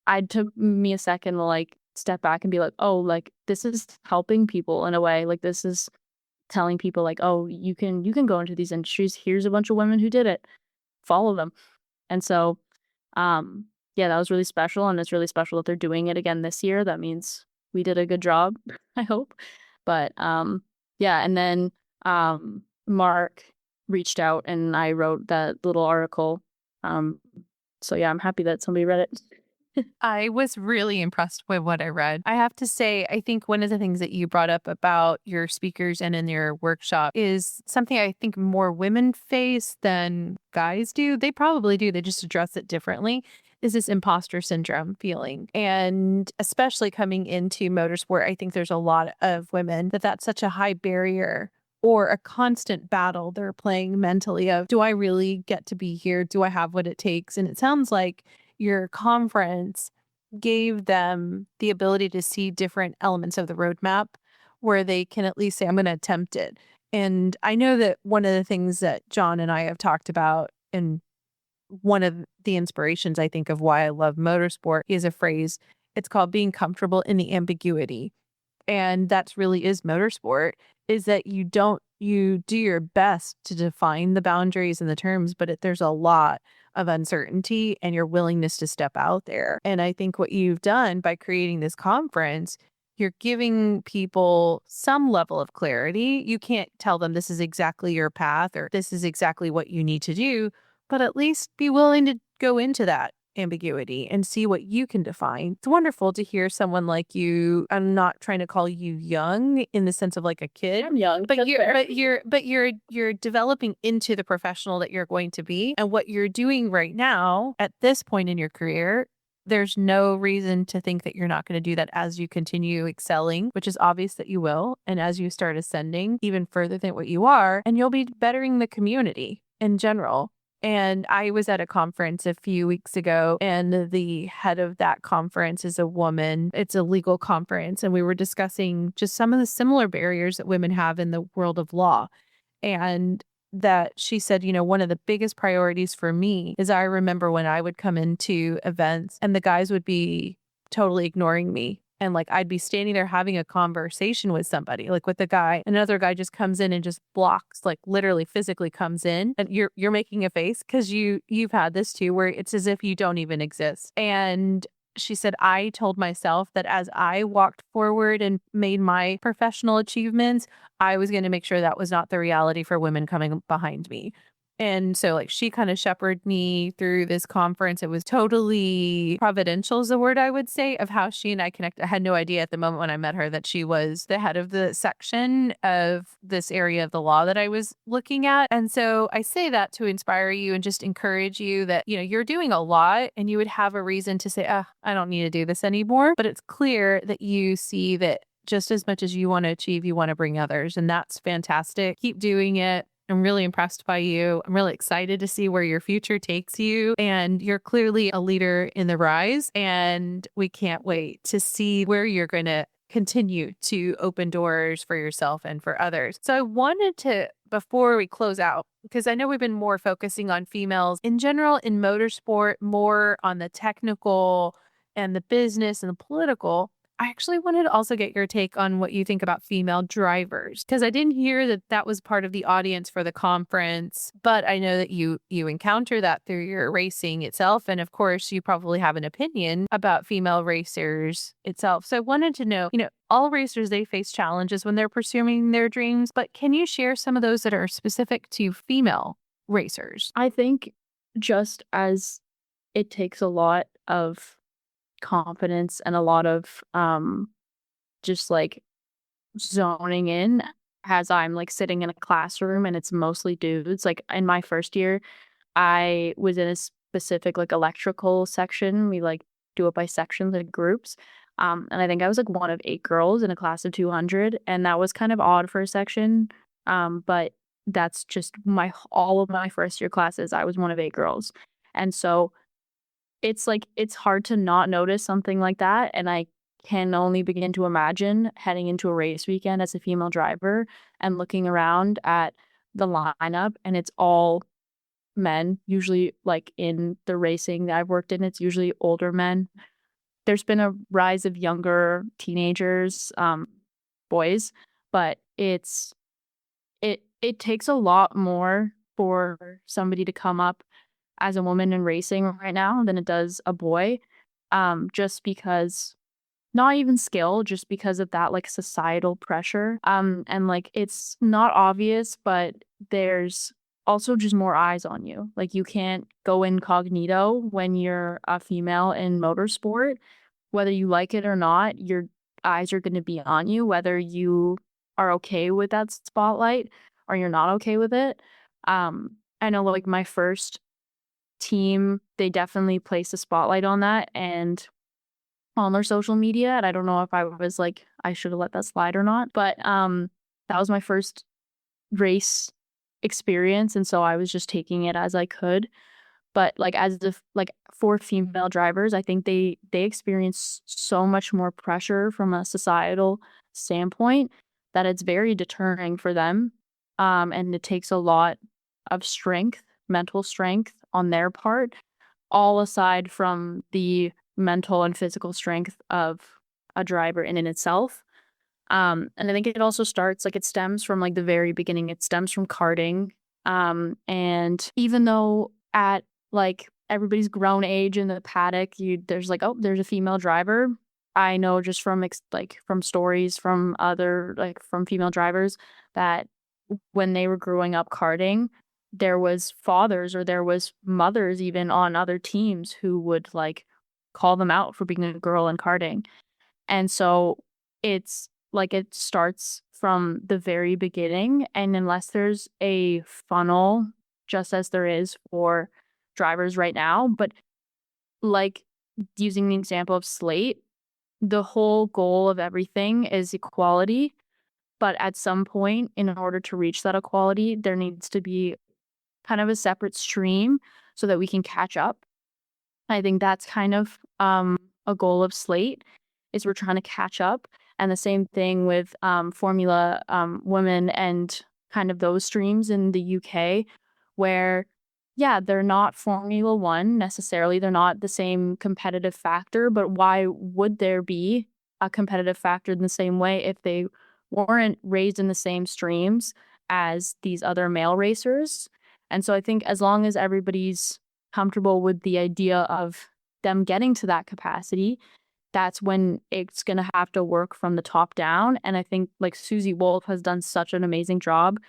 Speaker 2: I took me a second to like step back and be like, oh, like this is helping people in a way. Like this is telling people like, oh, you can go into these industries. Here's a bunch of women who did it. Follow them. And so, yeah, that was really special. And it's really special that they're doing it again this year. That means we did a good job, I hope. But, yeah. And then, Mark reached out and I wrote that little article. So yeah, I'm happy that somebody read it.
Speaker 1: I was really impressed with what I read. I have to say, I think one of the things that you brought up about your speakers and in your workshop is something I think more women face than guys do. They probably do. They just address it differently. Is this imposter syndrome feeling? And especially coming into motorsport, I think there's a lot of women that's such a high barrier or a constant battle they're playing mentally of, do I really get to be here? Do I have what it takes? And it sounds like your conference gave them the ability to see different elements of the roadmap where they can at least say, I'm going to attempt it. And I know that one of the things that John and I have talked about, and one of the inspirations I think of why I love motorsport is a phrase. It's called being comfortable in the ambiguity. And that's really is motorsport, is that you do your best to define the boundaries and the terms, but there's a lot of uncertainty and your willingness to step out there. And I think what you've done by creating this conference, you're giving people some level of clarity. You can't tell them this is exactly your path or this is exactly what you need to do, but at least be willing to go into that ambiguity and see what you can define. It's wonderful to hear someone like you. I'm not trying to call you young in the sense of like a kid.
Speaker 2: I'm young,
Speaker 1: but you're developing into the professional that you're going to be. And what you're doing right now at this point in your career, there's no reason to think that you're not going to do that as you continue excelling, which is obvious that you will. And as you start ascending even further than what you are, and you'll be bettering the community in general. And I was at a conference a few weeks ago, and the head of that conference is a woman. It's a legal conference, and we were discussing just some of the similar barriers that women have in the world of law. And that she said, one of the biggest priorities for me is I remember when I would come into events and the guys would be totally ignoring me. And like I'd be standing there having a conversation with somebody, like with a guy. Another guy just comes in and just blocks, like literally physically comes in, and you're making a face because you've had this too, where it's as if you don't even exist. And she said, I told myself that as I walked forward and made my professional achievements, I was going to make sure that was not the reality for women coming behind me. And so like she kind of shepherded me through this conference. It was totally providential is the word I would say of how she and I connected. I had no idea at the moment when I met her that she was the head of the section of this area of the law that I was looking at. And so I say that to inspire you and just encourage you that, you're doing a lot and you would have a reason to say, I don't need to do this anymore. But it's clear that you see that just as much as you want to achieve, you want to bring others. And that's fantastic. Keep doing it. I'm really impressed by you. I'm really excited to see where your future takes you. And you're clearly a leader in the rise. And we can't wait to see where you're going to continue to open doors for yourself and for others. So I wanted to, before we close out, because I know we've been more focusing on females in general in motorsport, more on the technical and the business and the political. I actually wanted to also get your take on what you think about female drivers, because I didn't hear that that was part of the audience for the conference, but I know that you encounter that through your racing itself. And of course, you probably have an opinion about female racers itself. So I wanted to know, all racers, they face challenges when they're pursuing their dreams, but can you share some of those that are specific to female racers?
Speaker 2: I think just as it takes a lot of confidence and a lot of just like zoning in as I'm like sitting in a classroom and it's mostly dudes. Like in my first year, I was in a specific like electrical section. We like do it by sections and groups. And I think I was like one of 8 girls in a class of 200, and that was kind of odd for a section. But that's just all of my first year classes. I was one of 8 girls, and so it's like, it's hard to not notice something like that, and I can only begin to imagine heading into a race weekend as a female driver and looking around at the lineup, and it's all men, usually, like, in the racing that I've worked in, it's usually older men. There's been a rise of younger teenagers, boys, but it takes a lot more for somebody to come up as a woman in racing right now than it does a boy, just because, not even skill, just because of that like societal pressure. And like it's not obvious, but there's also just more eyes on you. Like you can't go incognito when you're a female in motorsport. Whether you like it or not, your eyes are going to be on you, whether you are okay with that spotlight or you're not okay with it. I know like my first team, they definitely placed a spotlight on that and on their social media. And I don't know if I was like, I should have let that slide or not, but that was my first race experience. And so I was just taking it as I could. But like for female drivers, I think they experience so much more pressure from a societal standpoint that it's very deterring for them. And it takes a lot of strength, mental strength on their part, all aside from the mental and physical strength of a driver in itself. And I think it also starts, like, it stems from like the very beginning. It stems from karting. And even though at like everybody's grown age in the paddock, there's like, oh, there's a female driver. I know just from from stories from other from female drivers that when they were growing up karting, there was fathers or there was mothers even on other teams who would like call them out for being a girl in karting. And so it's like it starts from the very beginning. And unless there's a funnel, just as there is for drivers right now, but like using the example of Slate, the whole goal of everything is equality. But at some point, in order to reach that equality, there needs to be kind of a separate stream so that we can catch up. I think that's kind of a goal of Slate is we're trying to catch up. And the same thing with Formula Women and kind of those streams in the UK where, yeah, they're not Formula One necessarily. They're not the same competitive factor, but why would there be a competitive factor in the same way if they weren't raised in the same streams as these other male racers? And so I think as long as everybody's comfortable with the idea of them getting to that capacity, that's when it's going to have to work from the top down. And I think like Susie Wolf has done such an amazing job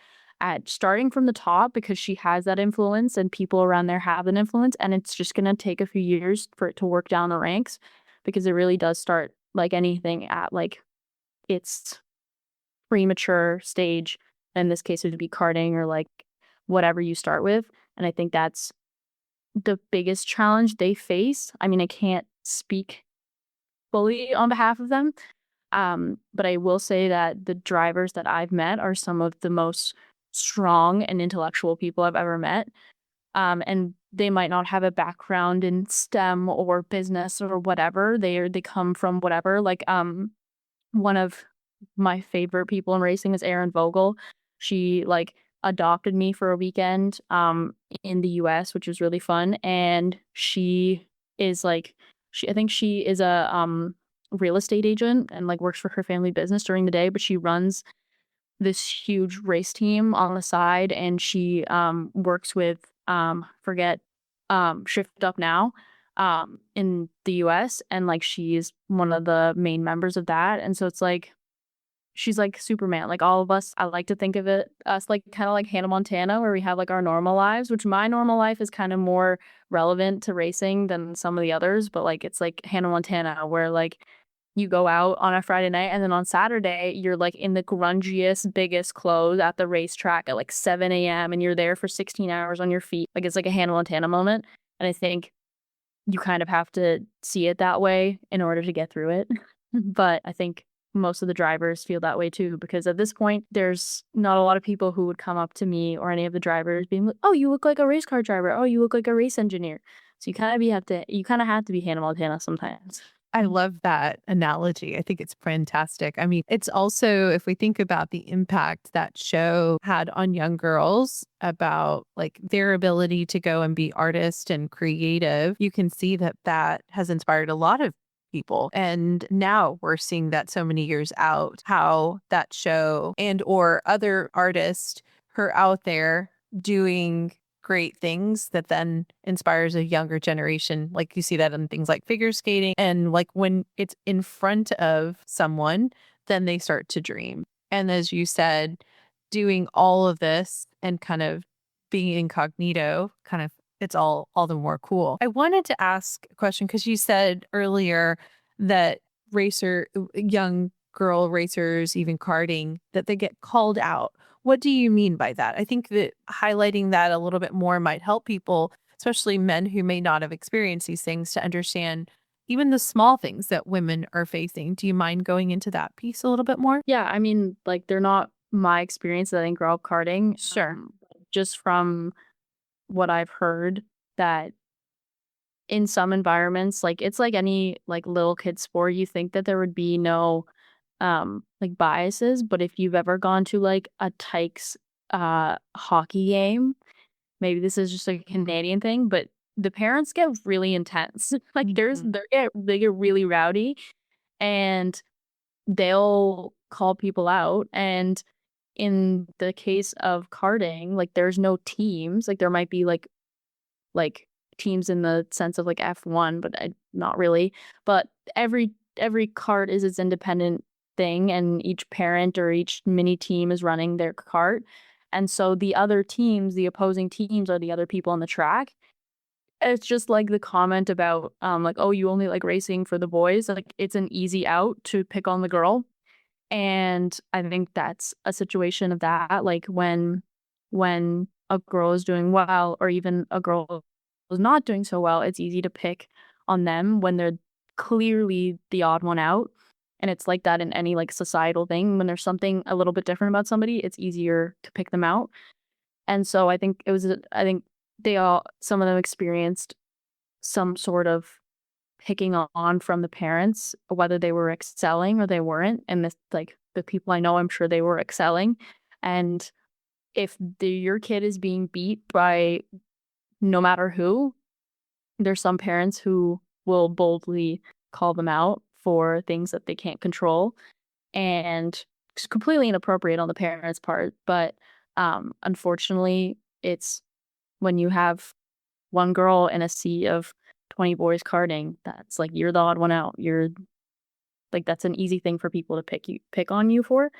Speaker 2: at starting from the top because she has that influence and people around there have an influence. And it's just going to take a few years for it to work down the ranks because it really does start like anything at like its premature stage. In this case, it would be karting or like whatever you start with. And I think that's the biggest challenge they face. I mean, I can't speak fully on behalf of them, but I will say that the drivers that I've met are some of the most strong and intellectual people I've ever met. And they might not have a background in STEM or business or whatever. They come from whatever. Like one of my favorite people in racing is Erin Vogel. She like adopted me for a weekend in the US, which was really fun. And she is like I think she is a real estate agent and like works for her family business during the day, but she runs this huge race team on the side and she works with forget Shift Up Now in the US and like she's one of the main members of that. And so it's like she's like Superman. Like all of us, I like to think of us like kind of like Hannah Montana, where we have like our normal lives, which my normal life is kind of more relevant to racing than some of the others. But like it's like Hannah Montana, where like you go out on a Friday night and then on Saturday you're like in the grungiest, biggest clothes at the racetrack at like 7 a.m. and you're there for 16 hours on your feet. Like it's like a Hannah Montana moment. And I think you kind of have to see it that way in order to get through it. But I think most of the drivers feel that way too, because at this point, there's not a lot of people who would come up to me or any of the drivers being like, "Oh, you look like a race car driver. Oh, you look like a race engineer." So you kind of have to be Hannah Montana sometimes.
Speaker 1: I love that analogy. I think it's fantastic. I mean, it's also, if we think about the impact that show had on young girls about like their ability to go and be artist and creative, you can see that that has inspired a lot of people. And now we're seeing that so many years out, how that show and or other artists who are out there doing great things that then inspires a younger generation. Like you see that in things like figure skating. And like when it's in front of someone, then they start to dream. And as you said, doing all of this and kind of being incognito, kind of it's all the more cool. I wanted to ask a question because you said earlier that young girl racers, even karting, that they get called out. What do you mean by that? I think that highlighting that a little bit more might help people, especially men who may not have experienced these things, to understand even the small things that women are facing. Do you mind going into that piece a little bit more?
Speaker 2: Yeah, I mean, like they're not my experience that I didn't grow up karting.
Speaker 1: Sure.
Speaker 2: Just from what I've heard that in some environments, like it's like any like little kid sport, you think that there would be no like biases, but if you've ever gone to like a Tykes hockey game, maybe this is just like a Canadian thing, but the parents get really intense. Like they get really rowdy and they'll call people out. And in the case of karting, like there's no teams. Like there might be like teams in the sense of like F1, but not really. But every kart is its independent thing, and each parent or each mini team is running their kart. And so the other teams, the opposing teams, are the other people on the track. It's just like the comment about like, oh, you only like racing for the boys. Like, it's an easy out to pick on the girl. And I think that's a situation of that. Like, when a girl is doing well, or even a girl is not doing so well, it's easy to pick on them when they're clearly the odd one out. And it's like that in any like societal thing. When there's something a little bit different about somebody, it's easier to pick them out. And so I think some of them experienced some sort of picking on from the parents, whether they were excelling or they weren't. And this, like, the people I know, I'm sure they were excelling. And if your kid is being beat by no matter who, there's some parents who will boldly call them out for things that they can't control. And it's completely inappropriate on the parents' part. But unfortunately, it's when you have one girl in a sea of 20 boys karting, that's like, you're the odd one out. You're like, that's an easy thing for people to pick on you for.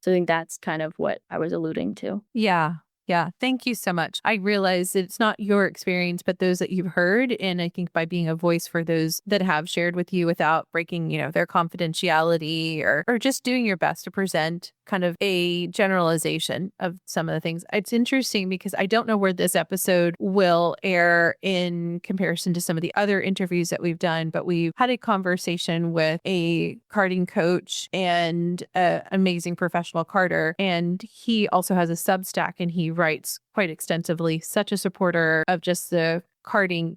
Speaker 2: So I think that's kind of what I was alluding to.
Speaker 1: Yeah. Yeah. Thank you so much. I realize that it's not your experience, but those that you've heard. And I think by being a voice for those that have shared with you without breaking, their confidentiality or just doing your best to present kind of a generalization of some of the things. It's interesting because I don't know where this episode will air in comparison to some of the other interviews that we've done, but we've had a conversation with a karting coach and an amazing professional karter. And he also has a Substack and he writes quite extensively, such a supporter of just the karting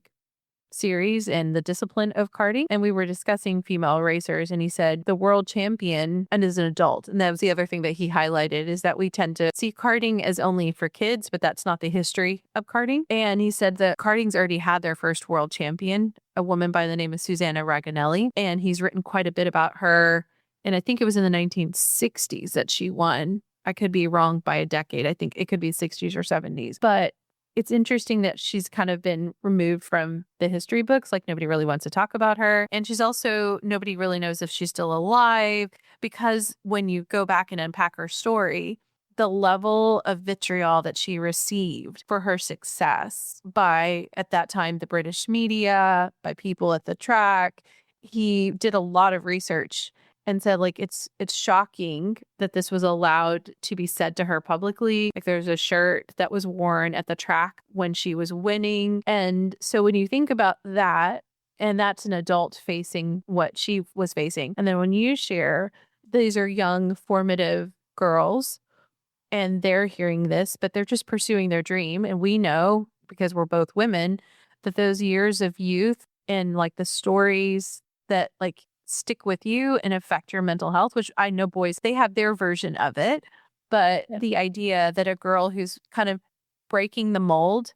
Speaker 1: series and the discipline of karting. And we were discussing female racers and he said the world champion, and as an adult, and that was the other thing that he highlighted, is that we tend to see karting as only for kids, but that's not the history of karting. And he said that karting's already had their first world champion, a woman by the name of Susanna Raganelli, and he's written quite a bit about her. And I think it was in the 1960s that she won. I could be wrong by a decade. I think it could be 60s or 70s. But it's interesting that she's kind of been removed from the history books. Like, nobody really wants to talk about her. And she's also, nobody really knows if she's still alive, because when you go back and unpack her story, the level of vitriol that she received for her success by, at that time, the British media, by people at the track. He did a lot of research and said, like, it's shocking that this was allowed to be said to her publicly. Like, there's a shirt that was worn at the track when she was winning. And so when you think about that, and that's an adult facing what she was facing. And then when you share, these are young, formative girls, and they're hearing this, but they're just pursuing their dream. And we know, because we're both women, that those years of youth and like the stories that like stick with you and affect your mental health, which I know boys, they have their version of it. But the idea that a girl who's kind of breaking the mold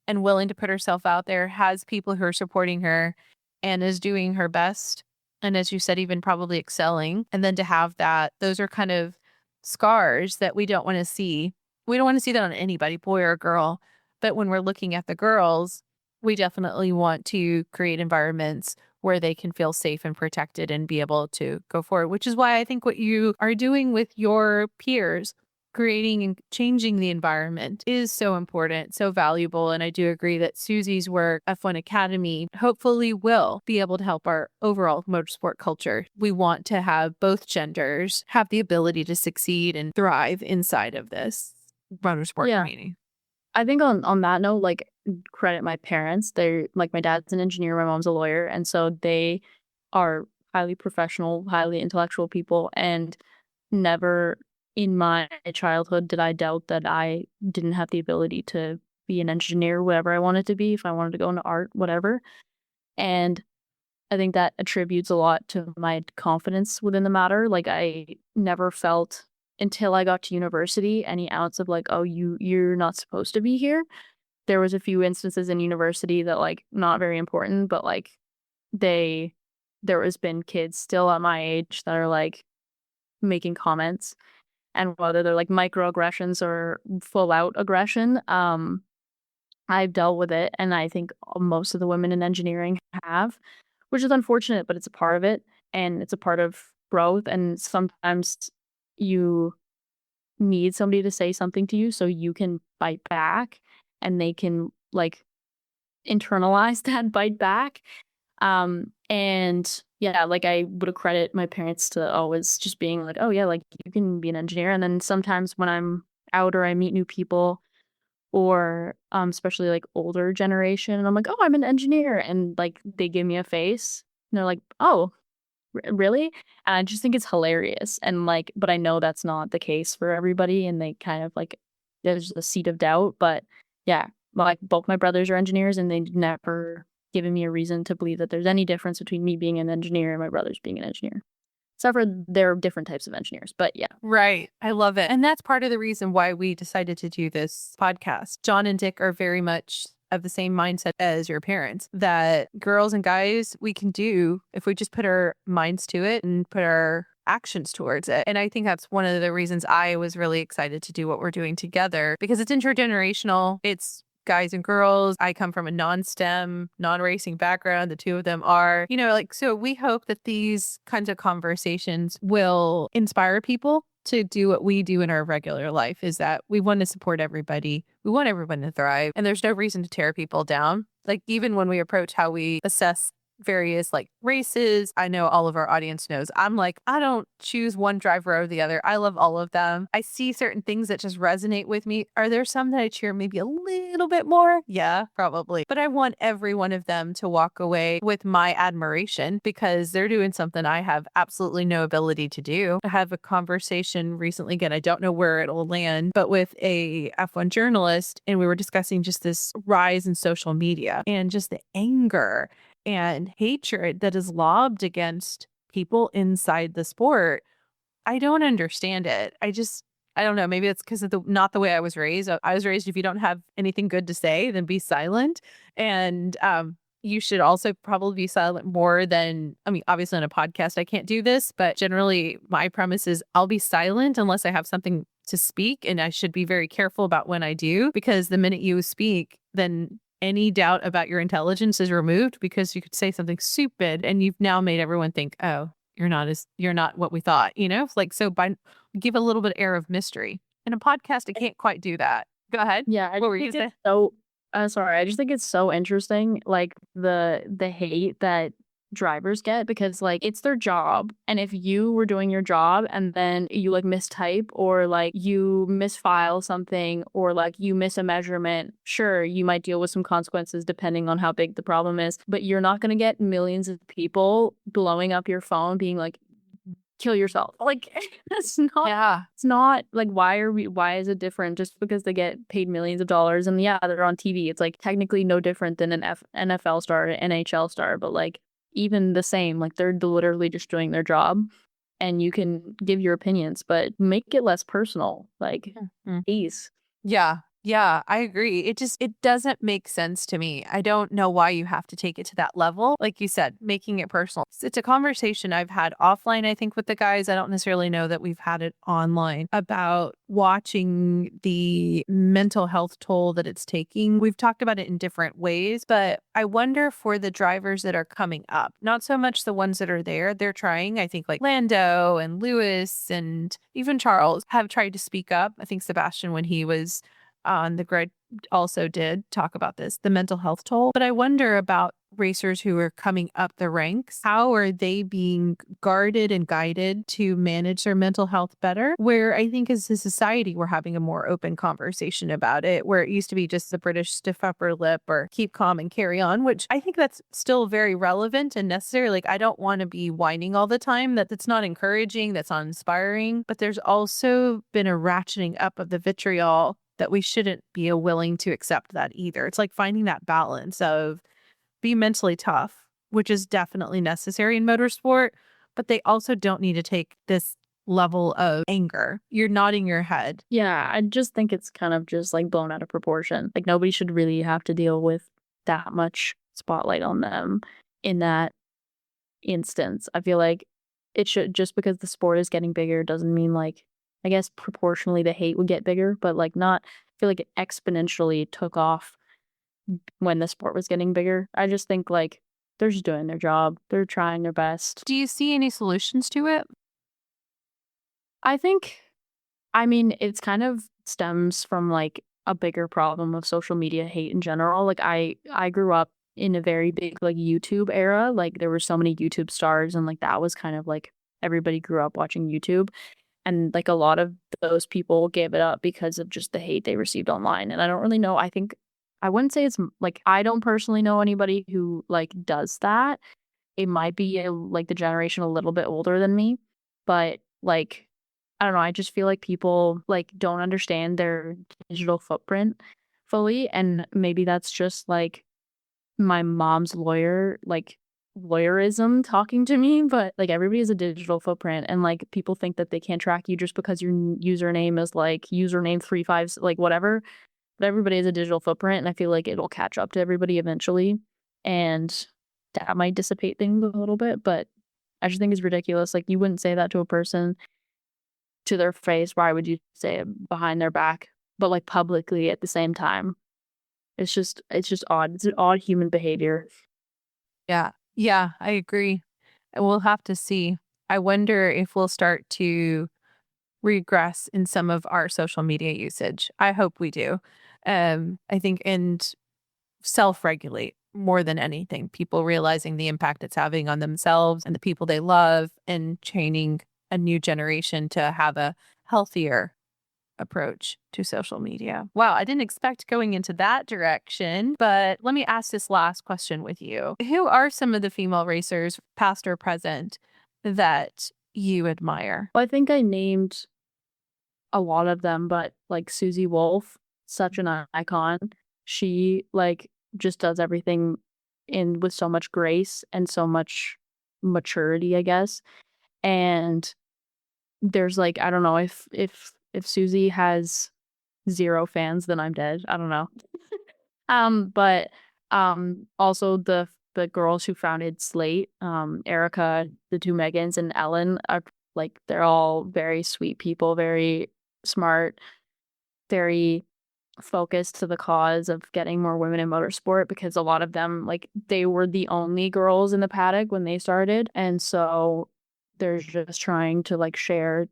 Speaker 1: and willing to put herself out there, has people who are supporting her and is doing her best. And as you said, even probably excelling. And then to have that, those are kind of scars that we don't want to see. We don't want to see that on anybody, boy or girl. But when we're looking at the girls, we definitely want to create environments where they can feel safe and protected and be able to go forward, which is why I think what you are doing with your peers, creating and changing the environment, is so important, so valuable. And I do agree that Susie's work, F1 Academy, hopefully will be able to help our overall motorsport culture. We want to have both genders have the ability to succeed and thrive inside of this motorsport community.
Speaker 2: I think on that note, like, credit my parents. They're like, my dad's an engineer, my mom's a lawyer, and so they are highly professional, highly intellectual people. And never in my childhood did I doubt that I didn't have the ability to be an engineer, whatever I wanted to be, if I wanted to go into art, whatever. And I think that attributes a lot to my confidence within the matter. Like, I never felt, until I got to university, any ounce of like, oh, you're not supposed to be here. There was a few instances in university that, like, not very important, but like there has been kids still at my age that are like making comments, and whether they're like microaggressions or full out aggression, I've dealt with it. And I think most of the women in engineering have, which is unfortunate, but it's a part of it, and it's a part of growth. And sometimes you need somebody to say something to you so you can bite back and they can like internalize that bite back. And yeah, like I would credit my parents to always just being like, oh yeah, like you can be an engineer. And then sometimes when I'm out or I meet new people or especially like older generation and I'm like, oh, I'm an engineer, and like they give me a face and they're like, oh, really? And I just think it's hilarious. And like, but I know that's not the case for everybody, and they kind of like there's a seed of doubt. But yeah, like both my brothers are engineers, and they never given me a reason to believe that there's any difference between me being an engineer and my brothers being an engineer. Except for there are different types of engineers. But yeah.
Speaker 1: Right. I love it. And that's part of the reason why we decided to do this podcast. John and Dick are very much of the same mindset as your parents, that girls and guys, we can do if we just put our minds to it and put our actions towards it. And I think that's one of the reasons I was really excited to do what we're doing together, because it's intergenerational. It's guys and girls. I come from a non-STEM, non-racing background. The two of them are, like, so we hope that these kinds of conversations will inspire people to do what we do in our regular life, is that we want to support everybody. We want everyone to thrive. And there's no reason to tear people down. Like, even when we approach how we assess various like races, I know all of our audience knows I'm like, I don't choose one driver over the other. I love all of them. I see certain things that just resonate with me. Are there some that I cheer maybe a little bit more? Yeah, probably. But I want every one of them to walk away with my admiration, because they're doing something I have absolutely no ability to do. I have a conversation recently, again, I don't know where it'll land, but with a F1 journalist, and we were discussing just this rise in social media and just the anger and hatred that is lobbed against people inside the sport. I don't understand it. I don't know. Maybe it's because of not the way I was raised. I was raised, if you don't have anything good to say, then be silent. And you should also probably be silent more than, I mean, obviously on a podcast, I can't do this, but generally my premise is I'll be silent unless I have something to speak. And I should be very careful about when I do, because the minute you speak, then any doubt about your intelligence is removed, because you could say something stupid and you've now made everyone think, oh, you're not what we thought, like, so give a little bit of air of mystery. In a podcast, I can't quite do that. Go ahead.
Speaker 2: Yeah, I
Speaker 1: What were
Speaker 2: just
Speaker 1: you
Speaker 2: think
Speaker 1: saying?
Speaker 2: it's so sorry. I just think it's so interesting, like the hate that drivers get, because like it's their job, and if you were doing your job and then you like mistype or like you misfile something or like you miss a measurement, sure, you might deal with some consequences depending on how big the problem is, but you're not going to get millions of people blowing up your phone being like, kill yourself. Like that's not
Speaker 1: Yeah.
Speaker 2: it's not like why is it different just because they get paid millions of dollars and yeah, they're on TV. It's like technically no different than an NFL star or NHL star, but like even the same, like they're literally just doing their job, and you can give your opinions, but make it less personal. Like,
Speaker 1: Mhm.
Speaker 2: please.
Speaker 1: Yeah. Yeah, I agree. It doesn't make sense to me. I don't know why you have to take it to that level. Like you said, making it personal. It's a conversation I've had offline, I think, with the guys. I don't necessarily know that we've had it online, about watching the mental health toll that it's taking. We've talked about it in different ways, but I wonder for the drivers that are coming up, not so much the ones that are there. They're trying, I think, like Lando and Lewis and even Charles have tried to speak up. I think Sebastian, when he was on the grid, also did talk about this, the mental health toll. But I wonder about racers who are coming up the ranks. How are they being guarded and guided to manage their mental health better? Where I think as a society, we're having a more open conversation about it, where it used to be just the British stiff upper lip or keep calm and carry on, which I think that's still very relevant and necessary. Like, I don't want to be whining all the time. That's not encouraging, that's not inspiring. But there's also been a ratcheting up of the vitriol that we shouldn't be willing to accept that either. It's like finding that balance of be mentally tough, which is definitely necessary in motorsport, but they also don't need to take this level of anger. You're nodding your head.
Speaker 2: Yeah, I just think it's kind of just like blown out of proportion. Like nobody should really have to deal with that much spotlight on them in that instance. I feel like it should, just because the sport is getting bigger doesn't mean like, I guess proportionally the hate would get bigger, but like not, I feel like it exponentially took off when the sport was getting bigger. I just think like they're just doing their job. They're trying their best.
Speaker 1: Do you see any solutions to it?
Speaker 2: I think I mean, it's kind of stems from like a bigger problem of social media hate in general. Like I grew up in a very big like YouTube era. Like there were so many YouTube stars and like that was kind of like everybody grew up watching YouTube. And like a lot of those people gave it up because of just the hate they received online. And I don't really know. I think I wouldn't say it's like I don't personally know anybody who like does that. It might be like the generation a little bit older than me, but like I don't know, I just feel like people like don't understand their digital footprint fully, and maybe that's just like my mom's lawyerism talking to me, but like everybody has a digital footprint and like people think that they can't track you just because your username is like username 35 like whatever, but everybody has a digital footprint and I feel like it'll catch up to everybody eventually, and that might dissipate things a little bit, but I just think it's ridiculous. Like you wouldn't say that to a person to their face. Why would you say it behind their back? But like publicly at the same time. It's just odd. It's an odd human behavior.
Speaker 1: Yeah. Yeah, I agree. We'll have to see. I wonder if we'll start to regress in some of our social media usage. I hope we do. I think and self-regulate more than anything. People realizing the impact it's having on themselves and the people they love and training a new generation to have a healthier approach to social media. Wow, I didn't expect going into that direction, but let me ask this last question with you. Who are some of the female racers, past or present, that you admire?
Speaker 2: Well, I think I named a lot of them, but like Susie Wolf, such an icon. She like just does everything in with so much grace and so much maturity, I guess. And there's like I don't know if Susie has 0 fans, then I'm dead. I don't know. But also the girls who founded Slate, Erica, the 2 Megans, and Ellen are like they're all very sweet people, very smart, very focused to the cause of getting more women in motorsport because a lot of them like they were the only girls in the paddock when they started, and so they're just trying to like share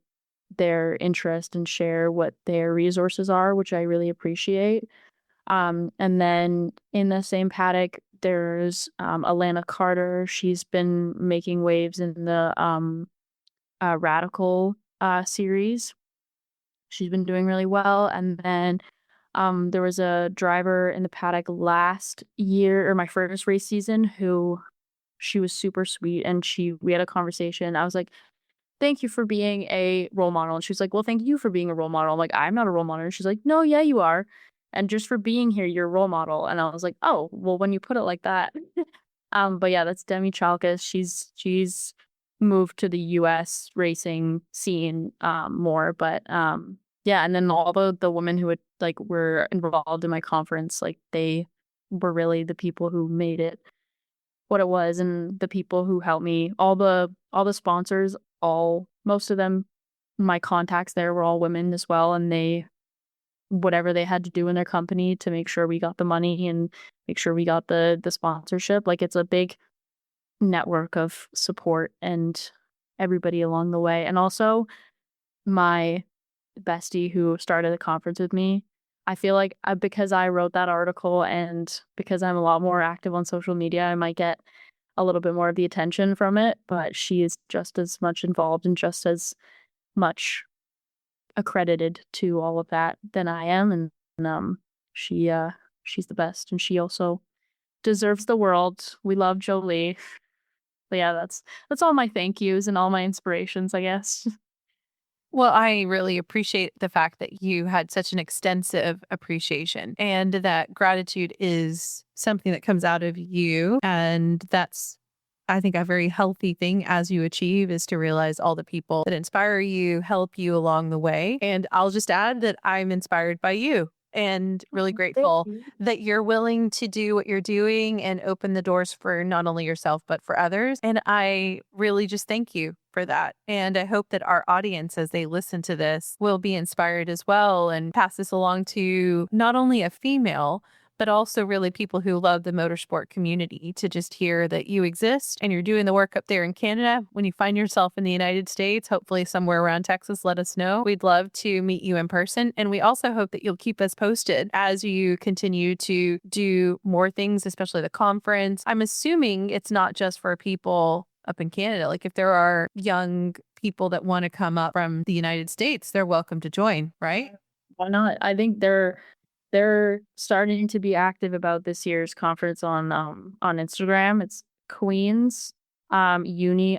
Speaker 2: their interest and share what their resources are, which I really appreciate. And then in the same paddock, there's Elena Carter. She's been making waves in the Radical series. She's been doing really well. And then there was a driver in the paddock last year or my first race season who she was super sweet and we had a conversation. I was like, thank you for being a role model. And she's like, well, thank you for being a role model. I'm like, I'm not a role model. And she's like, no, yeah, you are. And just for being here, you're a role model. And I was like, oh, well, when you put it like that. But yeah, that's Demi Chalkis. She's moved to the US racing scene more. But yeah, and then all the women who were involved in my conference, like they were really the people who made it what it was and the people who helped me. All the sponsors, most of them, my contacts there were all women as well, and they whatever they had to do in their company to make sure we got the money and make sure we got the sponsorship. Like it's a big network of support and everybody along the way. And also my bestie who started the conference with me, I feel like because I wrote that article and because I'm a lot more active on social media, I might get a little bit more of the attention from it, but she is just as much involved and just as much accredited to all of that than I am. And she's the best, and she also deserves the world. We love Jolie. But yeah, that's all my thank yous and all my inspirations, I guess.
Speaker 1: Well, I really appreciate the fact that you had such an extensive appreciation and that gratitude is something that comes out of you. And that's, I think, a very healthy thing as you achieve is to realize all the people that inspire you, help you along the way. And I'll just add that I'm inspired by you and really grateful that you're willing to do what you're doing and open the doors for not only yourself, but for others. And I really just thank you for that. And I hope that our audience, as they listen to this, will be inspired as well and pass this along to not only a female, but also really people who love the motorsport community to just hear that you exist and you're doing the work up there in Canada. When you find yourself in the United States, hopefully somewhere around Texas, let us know. We'd love to meet you in person. And we also hope that you'll keep us posted as you continue to do more things, especially the conference. I'm assuming it's not just for people up in Canada. Like if there are young people that want to come up from the United States, they're welcome to join, right?
Speaker 2: Why not? I think they're starting to be active about this year's conference on Instagram. It's Queens uni_WAI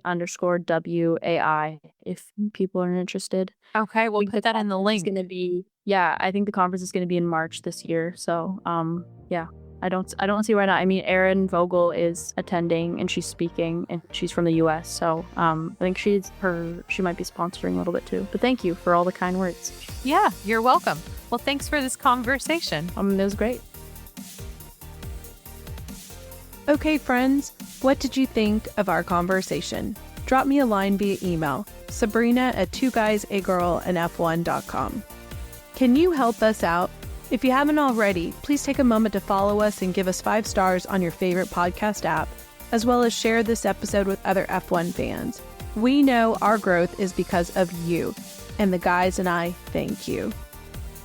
Speaker 2: if people are interested.
Speaker 1: Okay, we'll put that in the link.
Speaker 2: It's gonna be I think the conference is gonna be in March this year. So yeah. I don't see why not. I mean, Erin Vogel is attending and she's speaking and she's from the US. So I think she might be sponsoring a little bit too. But thank you for all the kind words.
Speaker 1: Yeah, you're welcome. Well, thanks for this conversation.
Speaker 2: It was great.
Speaker 3: Okay, friends, what did you think of our conversation? Drop me a line via email, sabrina@2guysaGirlandF1.com. Can you help us out? If you haven't already, please take a moment to follow us and give us 5 stars on your favorite podcast app, as well as share this episode with other F1 fans. We know our growth is because of you, and the guys and I thank you.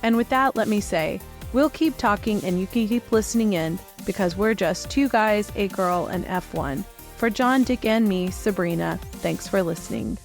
Speaker 3: And with that, let me say, we'll keep talking and you can keep listening in because we're just 2 guys, a girl, and F1. For John, Dick, and me, Sabrina, thanks for listening.